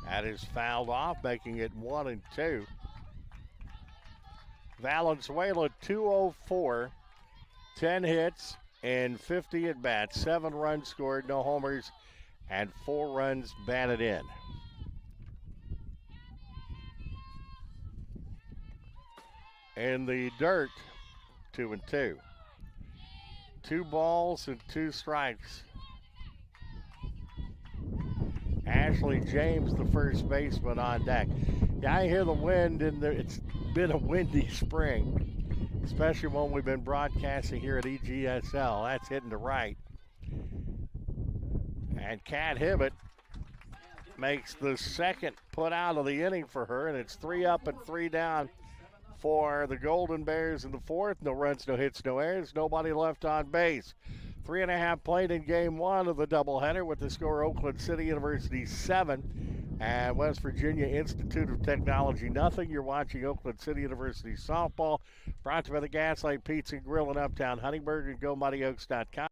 That is fouled off, making it 1-2. Valenzuela, 204, 10 hits and 50 at bats, 7 runs scored, no homers, and 4 runs batted in. In the dirt, 2-2. 2 balls and 2 strikes. Ashley James, the first baseman, on deck. Yeah, I hear the wind, and it's been a windy spring, especially when we've been broadcasting here at EGSL. That's hitting to right. And Kat Hibbett makes the second put out of the inning for her, and it's 3 up and 3 down for the Golden Bears in the fourth. No runs, no hits, no errors, nobody left on base. 3.5 played in game 1 of the doubleheader with the score Oakland City University 7 and West Virginia Institute of Technology nothing. You're watching Oakland City University softball, brought to you by the Gaslight Pizza Grill in Uptown Huntingburg and GoMightyOaks.com.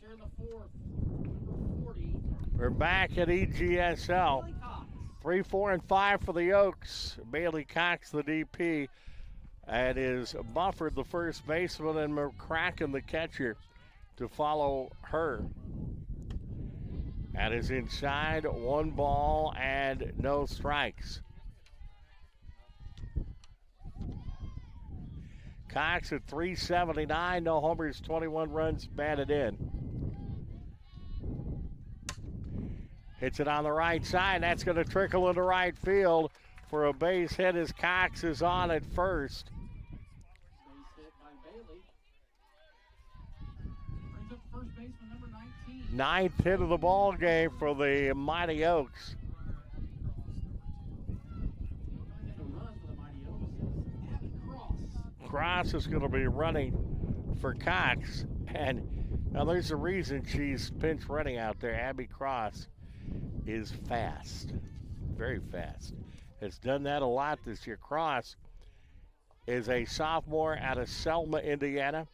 Here in the fourth, number 40. We're back at EGSL. 3, 4, and 5 for the Oaks. Bailey Cox, the DP, and is Bufford, the first baseman, and McCracken, the catcher, to follow her. That is inside, 1 ball and no strikes. Cox at 379, no homers, 21 runs batted in. Hits it on the right side. That's going to trickle into right field for a base hit as Cox is on at first. Base hit by Bailey. Brings up first baseman number 19. Ninth hit of the ball game for the Mighty Oaks. The run for the Mighty Oaks is Abby Cross. Cross is going to be running for Cox. And now there's a reason she's pinch running out there. Abby Cross is fast, very fast. Has done that a lot this year. Cross is a sophomore out of Selma, Indiana,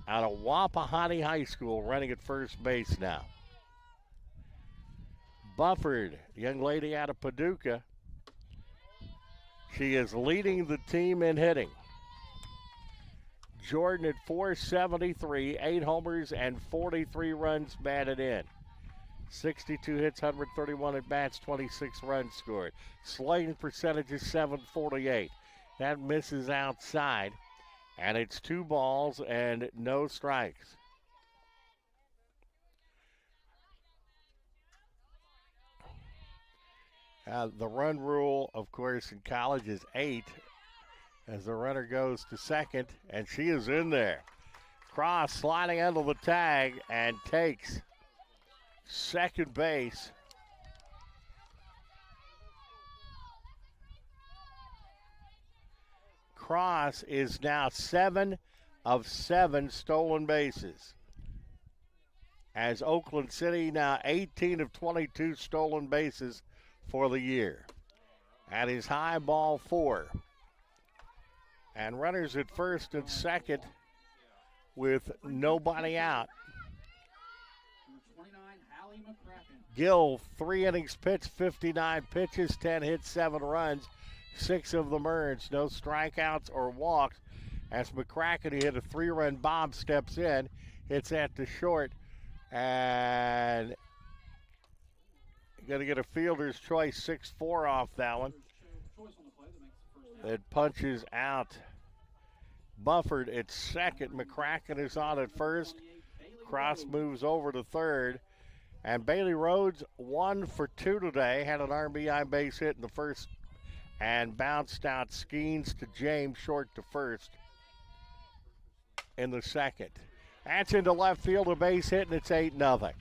out of Wapahani High School, running at first base now. Bufford, young lady out of Paducah. She is leading the team in hitting. Jordan at 473, 8 homers and 43 runs batted in. 62 hits, 131 at bats, 26 runs scored. Slugging percentage is 748. That misses outside, and it's 2 balls and no strikes. The run rule, of course, in college is 8 as the runner goes to second, and she is in there. Cross sliding under the tag and takes second base. Cross is now 7 of 7 stolen bases. As Oakland City now 18 of 22 stolen bases for the year. That is high ball 4. And runners at first and second with nobody out. Gill, 3 innings pitched, 59 pitches, 10 hits, 7 runs, 6 of them earned, no strikeouts or walks. As McCracken, who hit a 3-run bomb, steps in, hits at the short, and going to get a fielder's choice, 6-4 off that one. It punches out Bufford at second. McCracken is on at first. Cross moves over to third. And Bailey Rhodes 1 for 2 today. Had an RBI base hit in the first and bounced out Skeens to James, short to first in the second. That's into left field, a base hit, and it's 8-0.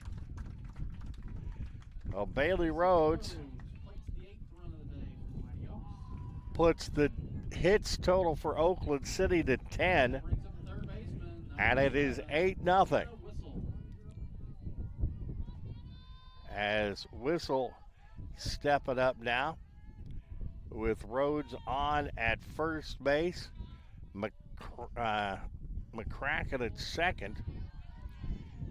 Well, Bailey Rhodes puts the hits total for Oakland City to 10, and it is 8-0. As Whistle stepping up now with Rhodes on at first base, McCracken at second,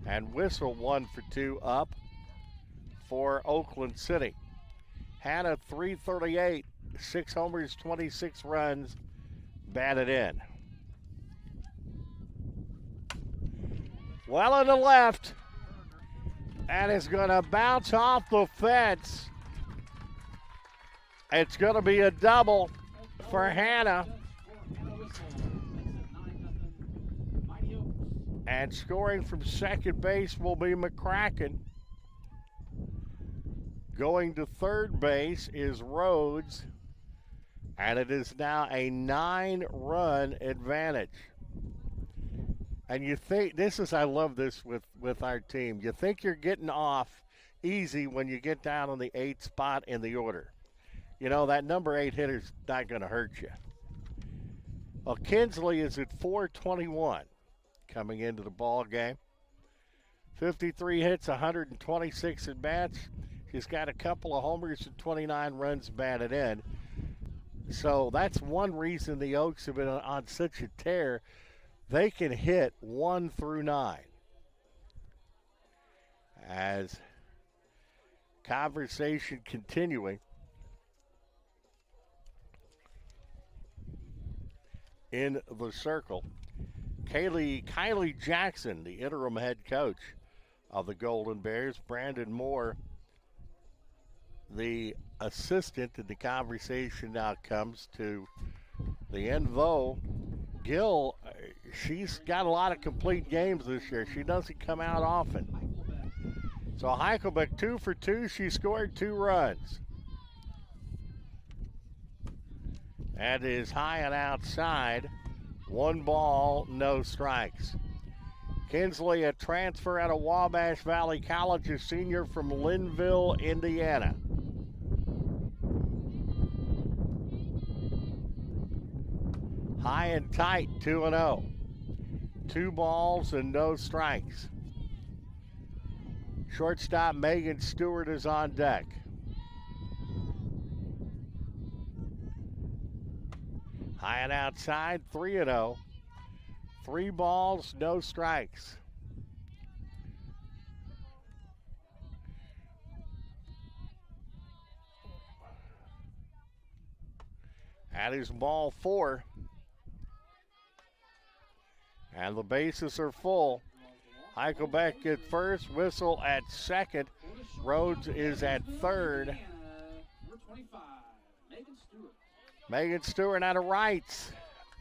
and Whistle 1 for 2 up for Oakland City. Hannah 338, 6 homers, 26 runs batted in. Well in the left. And it's going to bounce off the fence. It's going to be a double for Hannah. And scoring from second base will be McCracken. Going to third base is Rhodes. And it is now a 9-run advantage. And you think, I love this with our team. You think you're getting off easy when you get down on the 8th spot in the order. You know, that number 8 hitter's not going to hurt you. Well, Kinsley is at 421 coming into the ball game. 53 hits, 126 at bats. She's got a couple of homers and 29 runs batted in. So that's one reason the Oaks have been on such a tear. They can hit 1 through 9. As conversation continuing in the circle. Kylie Jackson, the interim head coach of the Golden Bears. Brandon Moore, the assistant, and the conversation now comes to the end, though Gill, she's got a lot of complete games this year. She doesn't come out often. So Heichelbeck 2 for 2. She scored 2 runs. That is high and outside. 1 ball, no strikes. Kinsley, a transfer out of Wabash Valley College, a senior from Linville, Indiana. High and tight, 2-0. 2 balls and no strikes. Shortstop Megan Stewart is on deck. High and outside, 3-0. 3 balls, no strikes. That is ball 4. And the bases are full. Heichelbeck at first, Whistle at second. Rhodes is at third. Number 25, Megan Stewart. Megan Stewart out of rights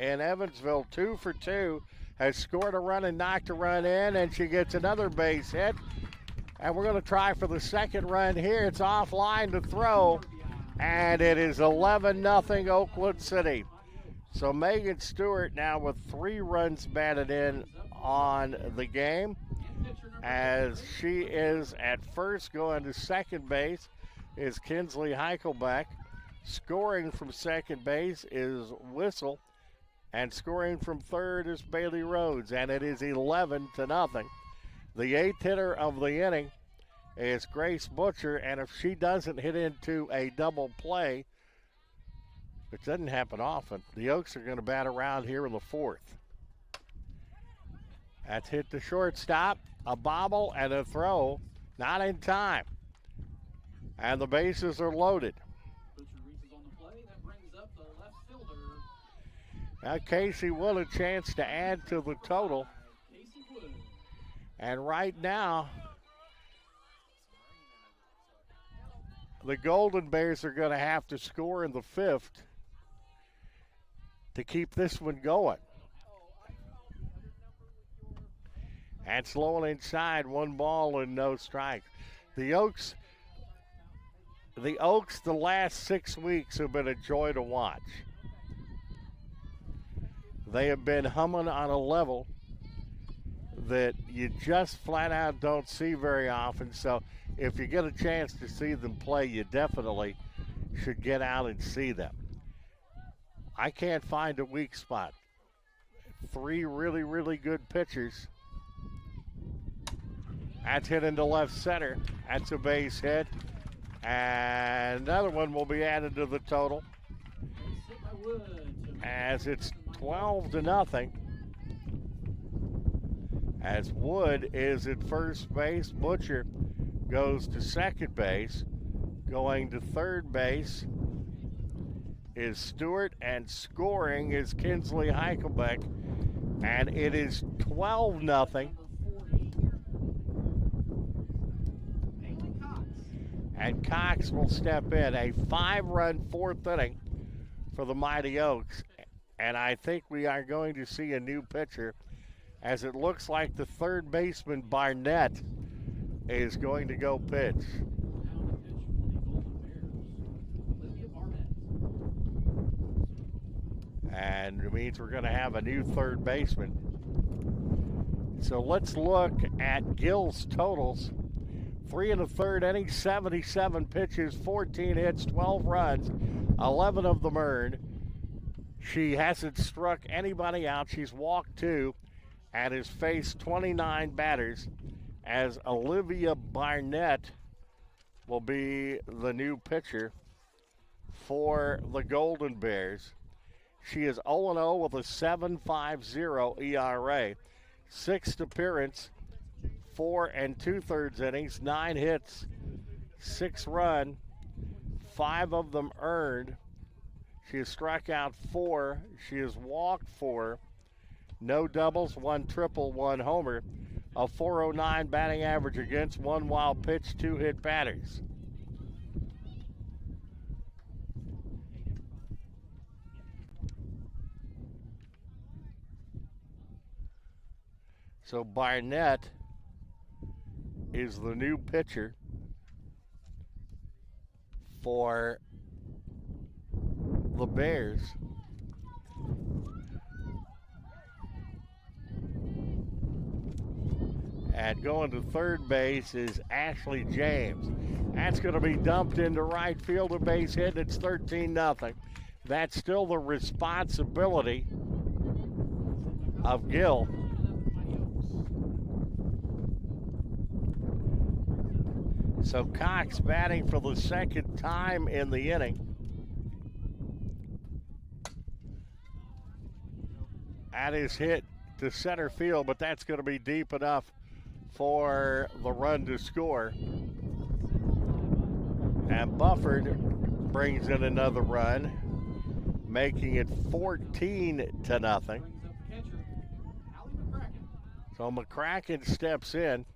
in Evansville, 2 for 2. Has scored a run and knocked a run in, and she gets another base hit. And we're going to try for the second run here. It's offline to throw, and it is 11-0 Oakland City. So Megan Stewart now with 3 runs batted in on the game, as she is at first. Going to second base is Kinsley Heichelbeck. Scoring from second base is Whistle. And scoring from third is Bailey Rhodes, and it is 11-0. The 8th hitter of the inning is Grace Butcher, and if she doesn't hit into a double play, which doesn't happen often, the Oaks are going to bat around here in the 4th. That's hit to shortstop, a bobble and a throw, not in time. And the bases are loaded. Butcher reaches on the play. That brings up the left fielder, Now Casey Wood a chance to add to the total. Casey Wood. And right now, the Golden Bears are going to have to score in the 5th to keep this one going. That's low and inside, 1 ball and no strikes. The Oaks the last 6 weeks have been a joy to watch. They have been humming on a level that you just flat out don't see very often. So if you get a chance to see them play, you definitely should get out and see them. I can't find a weak spot. 3 really, really good pitchers. That's hit into left center. That's a base hit. And another one will be added to the total, Base hit by Wood. as it's 12-0. As Wood is at first base, Butcher goes to second base. Going to third base is Stewart, and scoring is Kinsley Heichelbeck. And it is 12-0. Number 40, Bailey Cox. And Cox will step in. A 5-run 4th inning for the Mighty Oaks. And I think we are going to see a new pitcher, as it looks like the third baseman Barnett is going to go pitch. Now to pitch for the Golden Bears, Olivia Barnett. And it means we're going to have a new third baseman. So let's look at Gill's totals. 3 1/3 innings, 77 pitches, 14 hits, 12 runs, 11 of them earned. She hasn't struck anybody out. She's walked 2 and has faced 29 batters, as Olivia Barnett will be the new pitcher for the Golden Bears. She is 0-0 with a 7.50 ERA. 6th appearance, 4 2/3 innings, 9 hits, 6 run, 5 of them earned. She has struck out 4. She has walked 4. No doubles, 1 triple, 1 homer. A 409 batting average against, 1 wild pitch, 2 hit batters. So Barnett is the new pitcher for the Bears. And going to third base is Ashley James. That's going to be dumped into right field, a base hit, and it's 13-0. That's still the responsibility of Gill. So Cox batting for the second time in the inning. That is hit to center field, but that's going to be deep enough for the run to score. And Bufford brings in another run, making it 14-0. So McCracken steps in.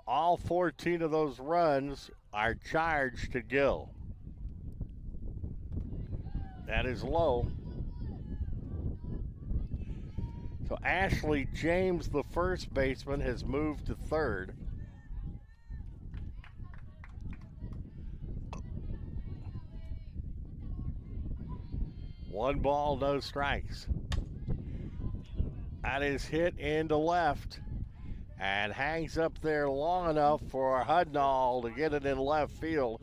All 14 of those runs are charged to Gill. That is low. So Ashley James, the first baseman, has moved to third. One ball, no strikes. That is hit into left and hangs up there long enough for Hudnall to get it in left field.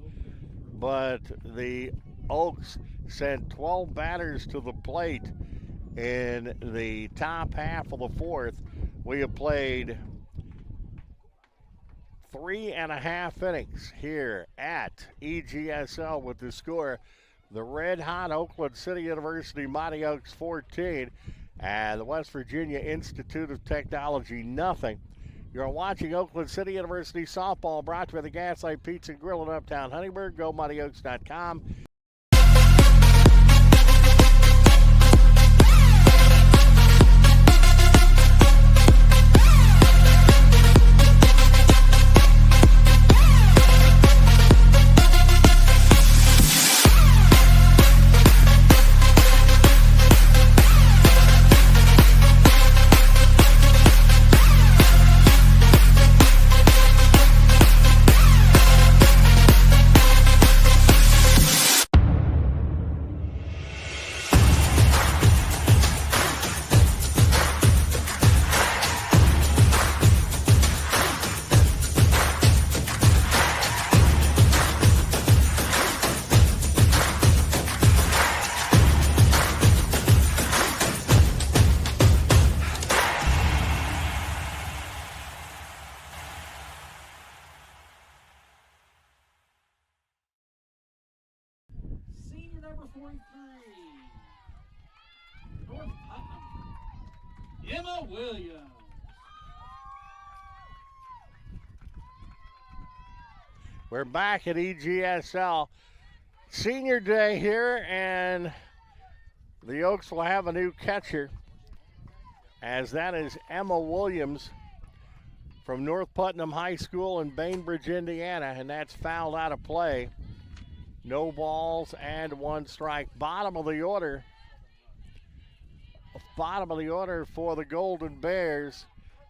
But the Oaks sent 12 batters to the plate in the top half of the fourth. We have played 3.5 innings here at EGSL with the score. The red-hot Oakland City University Mighty Oaks 14 and the West Virginia Institute of Technology nothing. You're watching Oakland City University softball, brought to you by the Gaslight Pizza and Grill in Uptown Huntingburg. GoMightyOaks.com. Senior number 43, North Putnam, Emma Williams. We're back at EGSL. Senior day here, and the Oaks will have a new catcher, as that is Emma Williams from North Putnam High School in Bainbridge, Indiana, and that's fouled out of play. No balls and one strike. Bottom of the order for the Golden Bears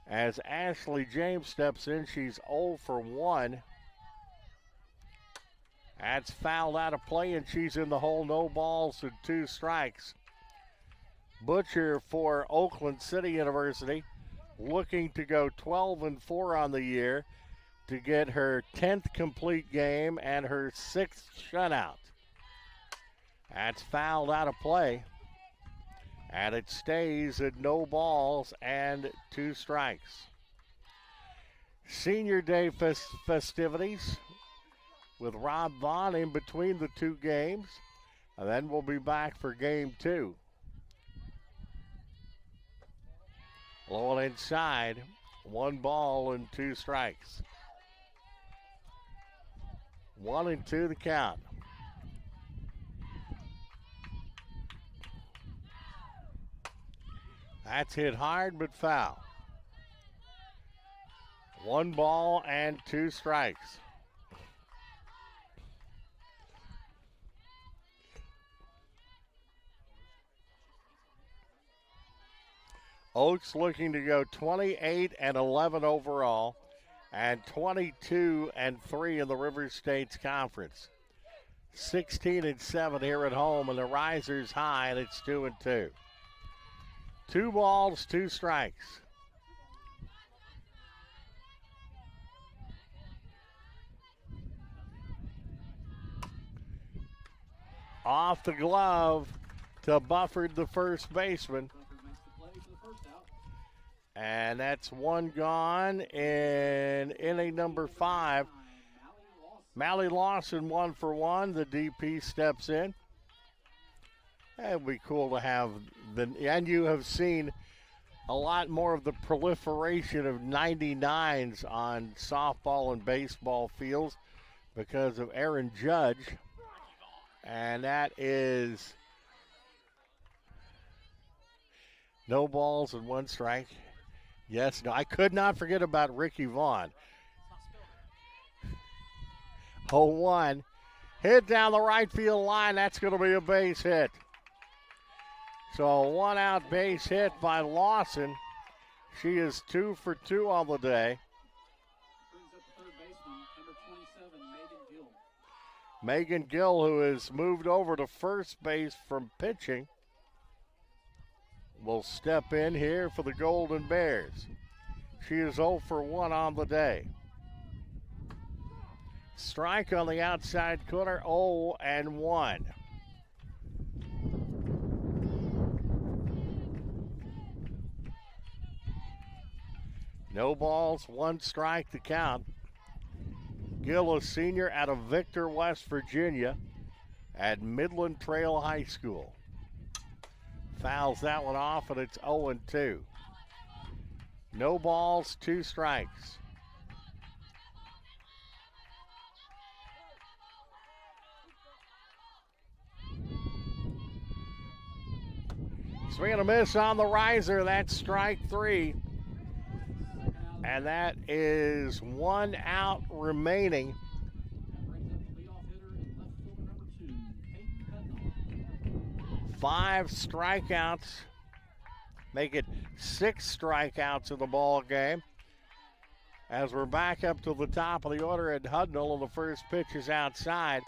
as Ashley James steps in. She's 0 for 1. That's fouled out of play, and she's in the hole. No balls and 2 strikes. Butcher for Oakland City University, looking to go 12-4 on the year to get her 10th complete game and her 6th shutout. That's fouled out of play, and it stays at no balls and 2 strikes. Senior Day festivities with Rob Vaughn in between the 2 games, and then we'll be back for game 2. Low and inside, 1 ball and 2 strikes. 1-2 the count. That's hit hard but foul. 1 ball and 2 strikes. Oaks looking to go 28-11 overall and 22-3 in the River States Conference. 16-7 here at home, and the riser's high, and it's 2-2. 2 balls, 2 strikes. Off the glove to Bufford, the first baseman. And that's one gone in inning number 5. Mally Lawson 1 for 1. The DP steps in. It would be cool to have and you have seen a lot more of the proliferation of 99s on softball and baseball fields because of Aaron Judge. And that is no balls and 1 strike. Yes, no, I could not forget about Ricky Vaughn. 0-1. Hit down the right field line. That's going to be a base hit. So a 1-out base hit by Lawson. She is 2 for 2 on the day. Brings up the third baseman, number 27, Megan Gill. Megan Gill, who has moved over to first base from pitching, will step in here for the Golden Bears. She is 0 for 1 on the day. Strike on the outside corner, 0-1. No balls, 1 strike to count. Gill, a senior out of Victor, West Virginia at Midland Trail High School. Fouls that one off, and it's 0-2. No balls, 2 strikes. Swing and a miss on the riser. That's strike 3. And that is 1 out remaining. That brings up the leadoff hitter and left fielder number 2, Peyton Cudnall. 5 strikeouts. Make it 6 strikeouts in the ball game. As we're back up to the top of the order at Hudnall, and the first pitch is outside.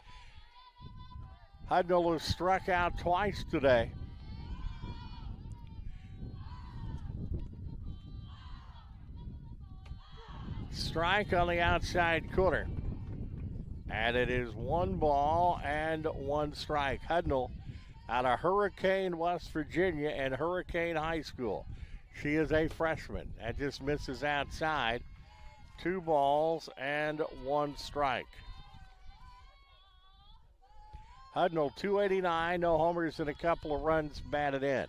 Hudnall has struck out twice today. Strike on the outside corner. And it is 1 ball and 1 strike. Hudnall out of Hurricane, West Virginia, and Hurricane High School. She is a freshman. That just misses outside. 2 balls and 1 strike. Hudnall 289, no homers and a couple of runs batted in.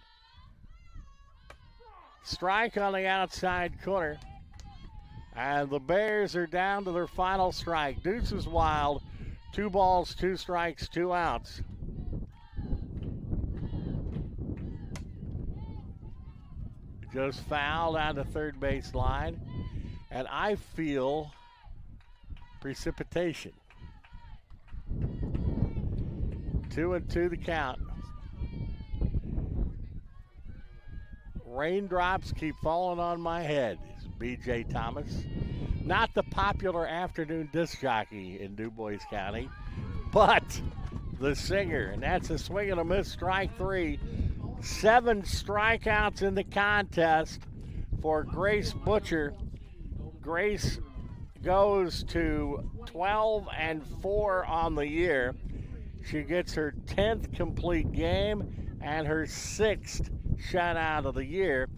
Strike on the outside corner. And the Bears are down to their final strike. Deuce is wild. 2 balls, 2 strikes, 2 outs. Just fouled on the third base line. And I feel precipitation. 2-2 the count. Raindrops keep falling on my head. B.J. Thomas, not the popular afternoon disc jockey in Du Bois County, but the singer, and that's a swing and a miss, strike 3. 7 strikeouts in the contest for Grace Butcher. Grace goes to 12-4 on the year. She gets her 10th complete game and her 6th shutout of the year.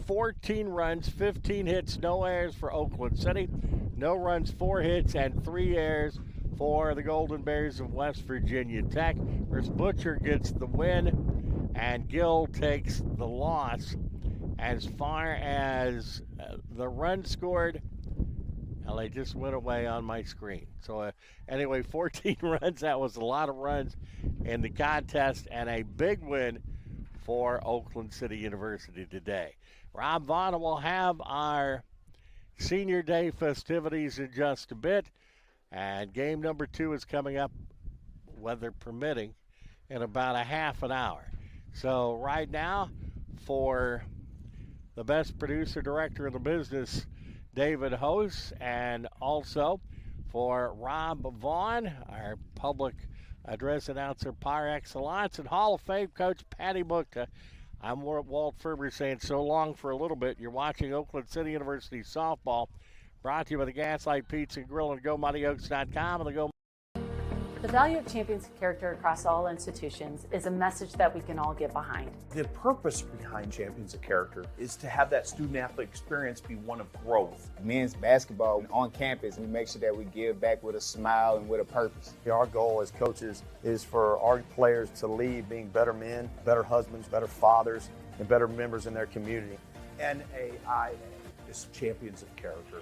14 runs, 15 hits, no errors for Oakland City. No runs, 4 hits, and 3 errors for the Golden Bears of West Virginia Tech. Whereas Butcher gets the win and Gill takes the loss. As far as the run scored, well, they just went away on my screen. So anyway, 14 runs. That was a lot of runs in the contest and a big win for Oakland City University today. Rob Vaughn will have our Senior Day festivities in just a bit. And game number 2 is coming up, weather permitting, in about a half an hour. So right now, for the best producer director in the business, David Hose, and also for Rob Vaughn, our public address announcer par excellence, and Hall of Fame coach Patty Bookta. I'm Walt Ferber saying so long for a little bit. You're watching Oakland City University softball, brought to you by the Gaslight Pizza Grill and GoMightyOaks.com and the Go. The value of champions character across all institutions is a message that we can all get behind. The purpose behind Champions of Character is to have that student-athlete experience be one of growth. Men's basketball on campus, we make sure that we give back with a smile and with a purpose. Our goal as coaches is for our players to leave being better men, better husbands, better fathers, and better members in their community. NAIA is Champions of Character.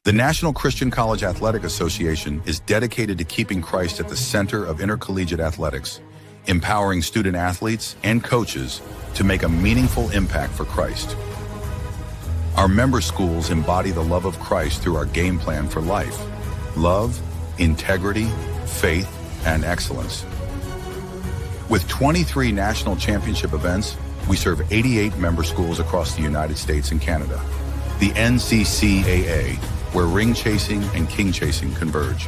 The National Christian College Athletic Association is dedicated to keeping Christ at the center of intercollegiate athletics, empowering student athletes and coaches to make a meaningful impact for Christ. Our member schools embody the love of Christ through our game plan for life: love, integrity, faith, and excellence. With 23 national championship events, we serve 88 member schools across the United States and Canada. The NCCAA, where ring chasing and king chasing converge.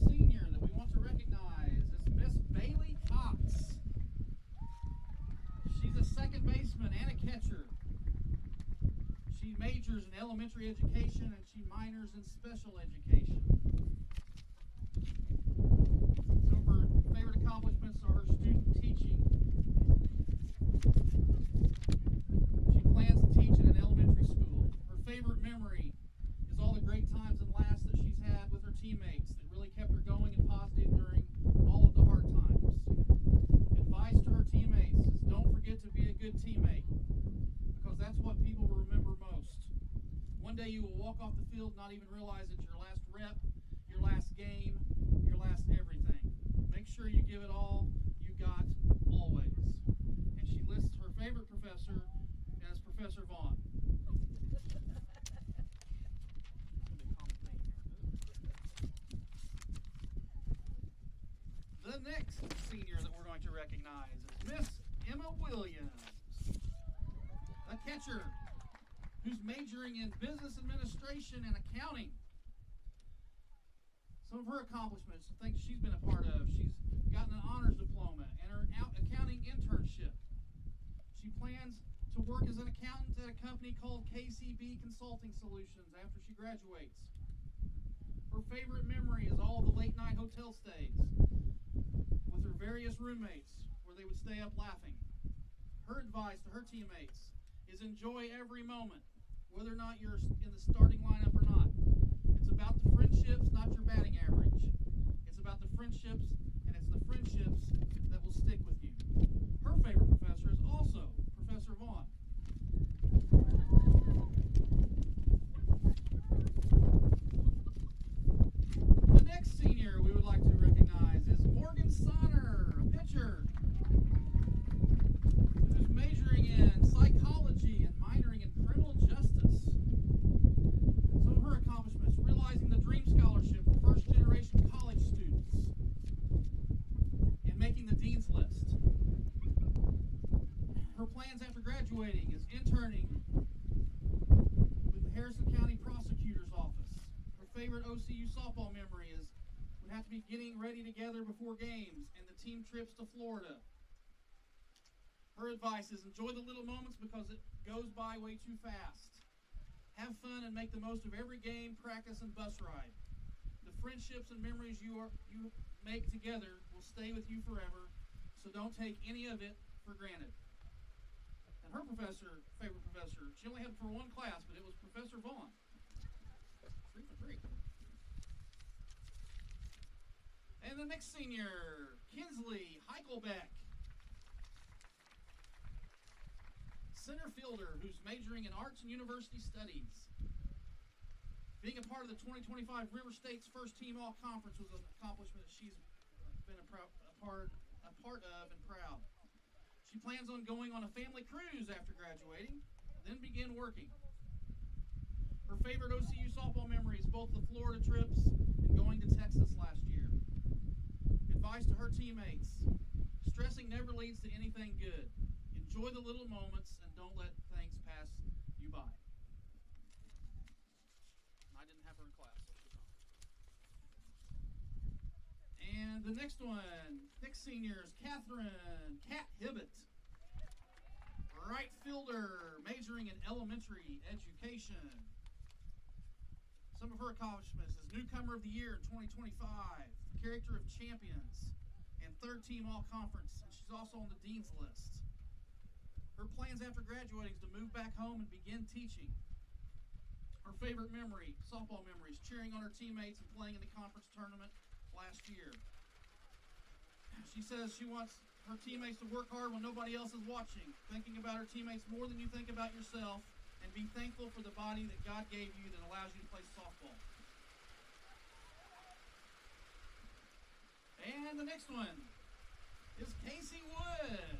Senior that we want to recognize is Miss Bailey Cox. She's a second baseman and a catcher. She majors in elementary education and she minors in special education. Some of her favorite accomplishments are her student teaching. She plans to teach at an elementary school. Her favorite memory is all the great times and laughs that she's had with her teammates that really kept her going and positive during all of the hard times. Advice to her teammates is don't forget to be a good teammate, because that's what people will remember most. One day you will walk off the field and not even realize it's your last rep, your last game, your last everything. Make sure you give it all you got always. And she lists her favorite professor as Professor Vaughn. The next senior that we're going to recognize is Miss Emma Williams, a catcher who's majoring in business administration and accounting. Some of her accomplishments, the things she's been a part of: she's gotten an honors diploma and her accounting internship. work as an accountant at a company called KCB Consulting Solutions after she graduates. Her favorite memory is all the late night hotel stays with her various roommates where they would stay up laughing. Her advice to her teammates is enjoy every moment, whether or not you're in the starting lineup or not. It's about the friendships, not your batting average. It's about the friendships, and it's the friendships that will stick with you. Her favorite professor is also Professor Vaughn. The next senior we would like to recognize is Morgan Sonner, a pitcher, who's majoring in psychology and minoring in criminal justice. Some of her accomplishments: realizing the Dream Scholarship for first-generation college students and making the Dean's List. Her plans after graduating is interning with the Harrison County Prosecutor's Office. Her favorite OCU softball memory would have to be getting ready together before games and the team trips to Florida. Her advice is enjoy the little moments because it goes by way too fast. Have fun and make the most of every game, practice, and bus ride. The friendships and memories you make together will stay with you forever, so don't take any of it for granted. And her favorite professor, she only had it for one class, but it was Professor Vaughn. 3 for 3. And the next senior, Kinsley Heichelbeck, center fielder who's majoring in arts and university studies. Being a part of the 2025 River State's first team all-conference was an accomplishment that she's been a part of and proud. She plans on going on a family cruise after graduating, then begin working. Her favorite OCU softball memory is both the Florida trips and going to Texas last year. Advice to her teammates: stressing never leads to anything good. Enjoy the little moments and don't let things pass you by. I didn't have her in class, so she's on. And the next senior is Catherine Cat Hibbett, right fielder, majoring in elementary education. Some of her accomplishments is Newcomer of the Year in 2025, Character of Champions, and third team all-conference, and she's also on the Dean's List. Her plans after graduating is to move back home and begin teaching. Her favorite memory, softball memories, cheering on her teammates and playing in the conference tournament last year. She says she wants her teammates to work hard when nobody else is watching, thinking about her teammates more than you think about yourself, and be thankful for the body that God gave you that allows you to play softball. And the next one is Casey Wood,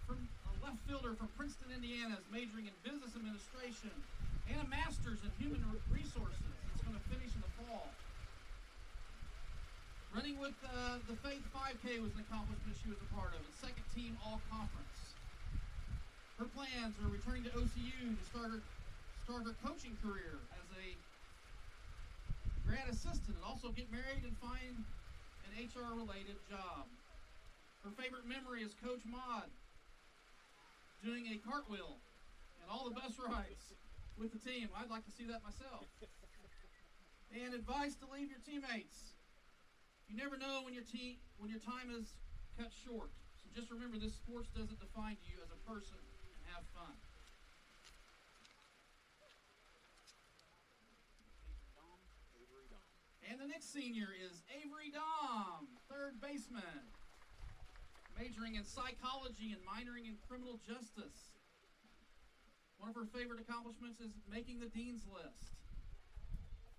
from a left fielder from Princeton, Indiana, is majoring in business administration and a master's in human resources. It's going to finish in the fall. Running with the Faith 5K was an accomplishment she was a part of, and second team all-conference. Her plans are returning to OCU to start her coaching career as a grad assistant and also get married and find an HR-related job. Her favorite memory is Coach Maud doing a cartwheel and all the bus rides with the team. I'd like to see that myself. And advice to leave your teammates: you never know when your time is cut short. So just remember, this sports doesn't define you as a person, and have fun. And the next senior is Avery Dom, third baseman, majoring in psychology and minoring in criminal justice. One of her favorite accomplishments is making the Dean's List.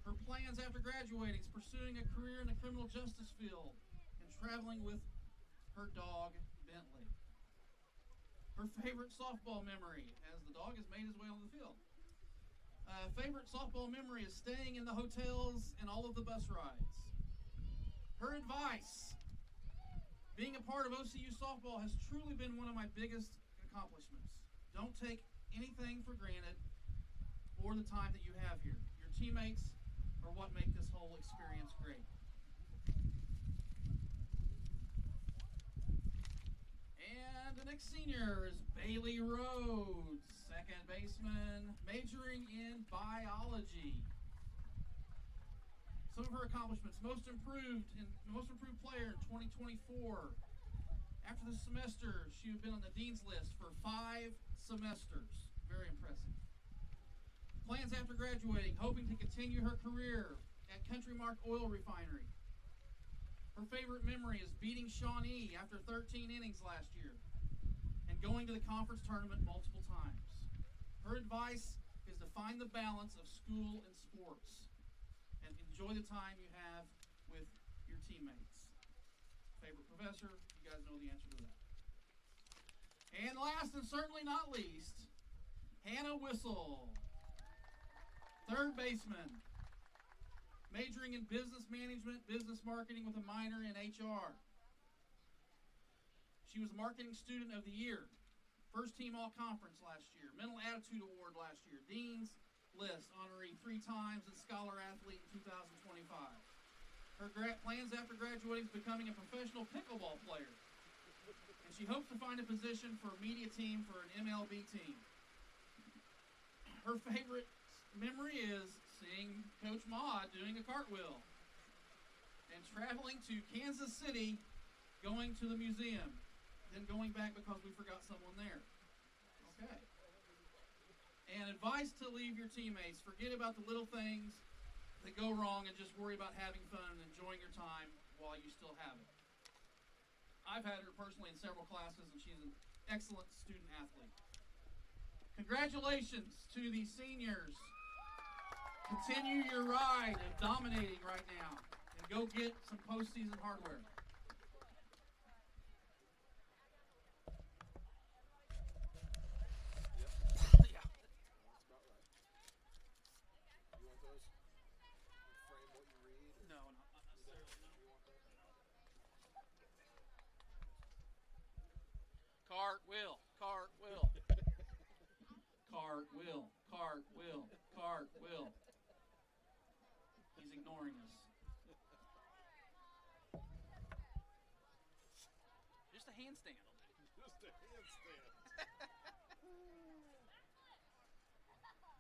Her plans after graduating is pursuing a career in the criminal justice field and traveling with her dog, Bentley. Her favorite softball memory, as the dog has made his way on the field. Favorite softball memory is staying in the hotels and all of the bus rides. Her advice: being a part of OCU softball has truly been one of my biggest accomplishments. Don't take anything for granted or the time that you have here. Your teammates are what make this whole experience great. And And the next senior is Bailey Rhodes, second baseman, majoring in biology. Some of her accomplishments: most improved player in 2024. After the semester, she had been on the dean's list for 5 semesters. Very impressive. Plans after graduating: hoping to continue her career at Country Mark Oil Refinery. Her favorite memory is beating Shawnee after 13 innings last year and going to the conference tournament multiple times. Her advice is to find the balance of school and sports and enjoy the time you have with your teammates. Favorite professor, you guys know the answer to that. And last and certainly not least, Hannah Whistle, third baseman, majoring in business management, business marketing with a minor in HR. She was Marketing Student of the Year, first team all-conference last year, Mental Attitude Award last year, Dean's List honoree 3 times, and Scholar Athlete in 2025. Her plans after graduating is becoming a professional pickleball player, and she hopes to find a position for a media team for an MLB team. Her favorite memory is seeing Coach Ma doing a cartwheel and traveling to Kansas City, going to the museum, then going back because we forgot someone there. Okay. And advice to leave your teammates: forget about the little things that go wrong and just worry about having fun and enjoying your time while you still have it. I've had her personally in several classes, and she's an excellent student athlete. Congratulations to the seniors. Continue your ride of dominating right now, and go get some postseason hardware. Cartwheel, cartwheel. Cartwheel, cartwheel, cartwheel. He's ignoring us. Just a handstand. Just a handstand.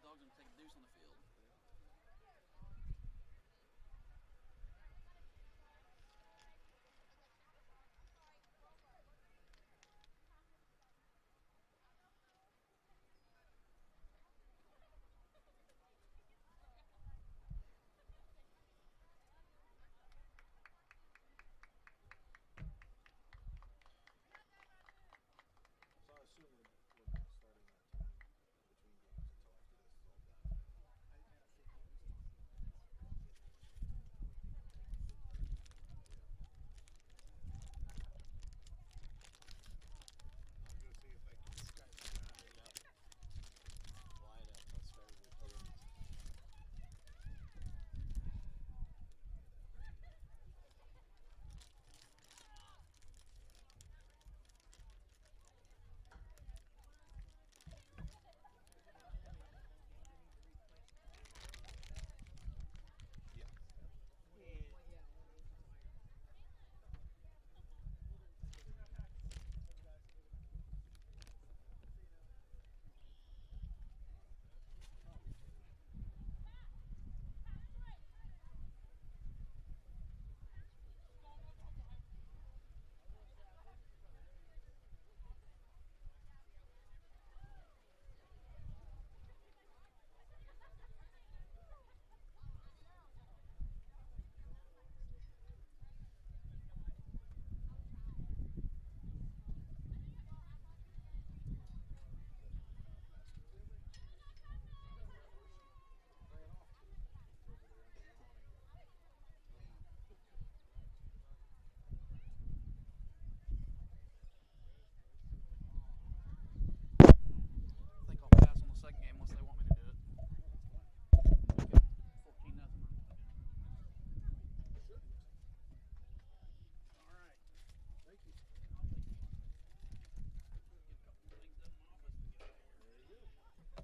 Dog's gonna take a deuce on the field. So I assume we're not starting that time between games until after this is all done. I'm gonna see if I can line it up. Let's start with Owens. I think I'll pass on the second game unless they want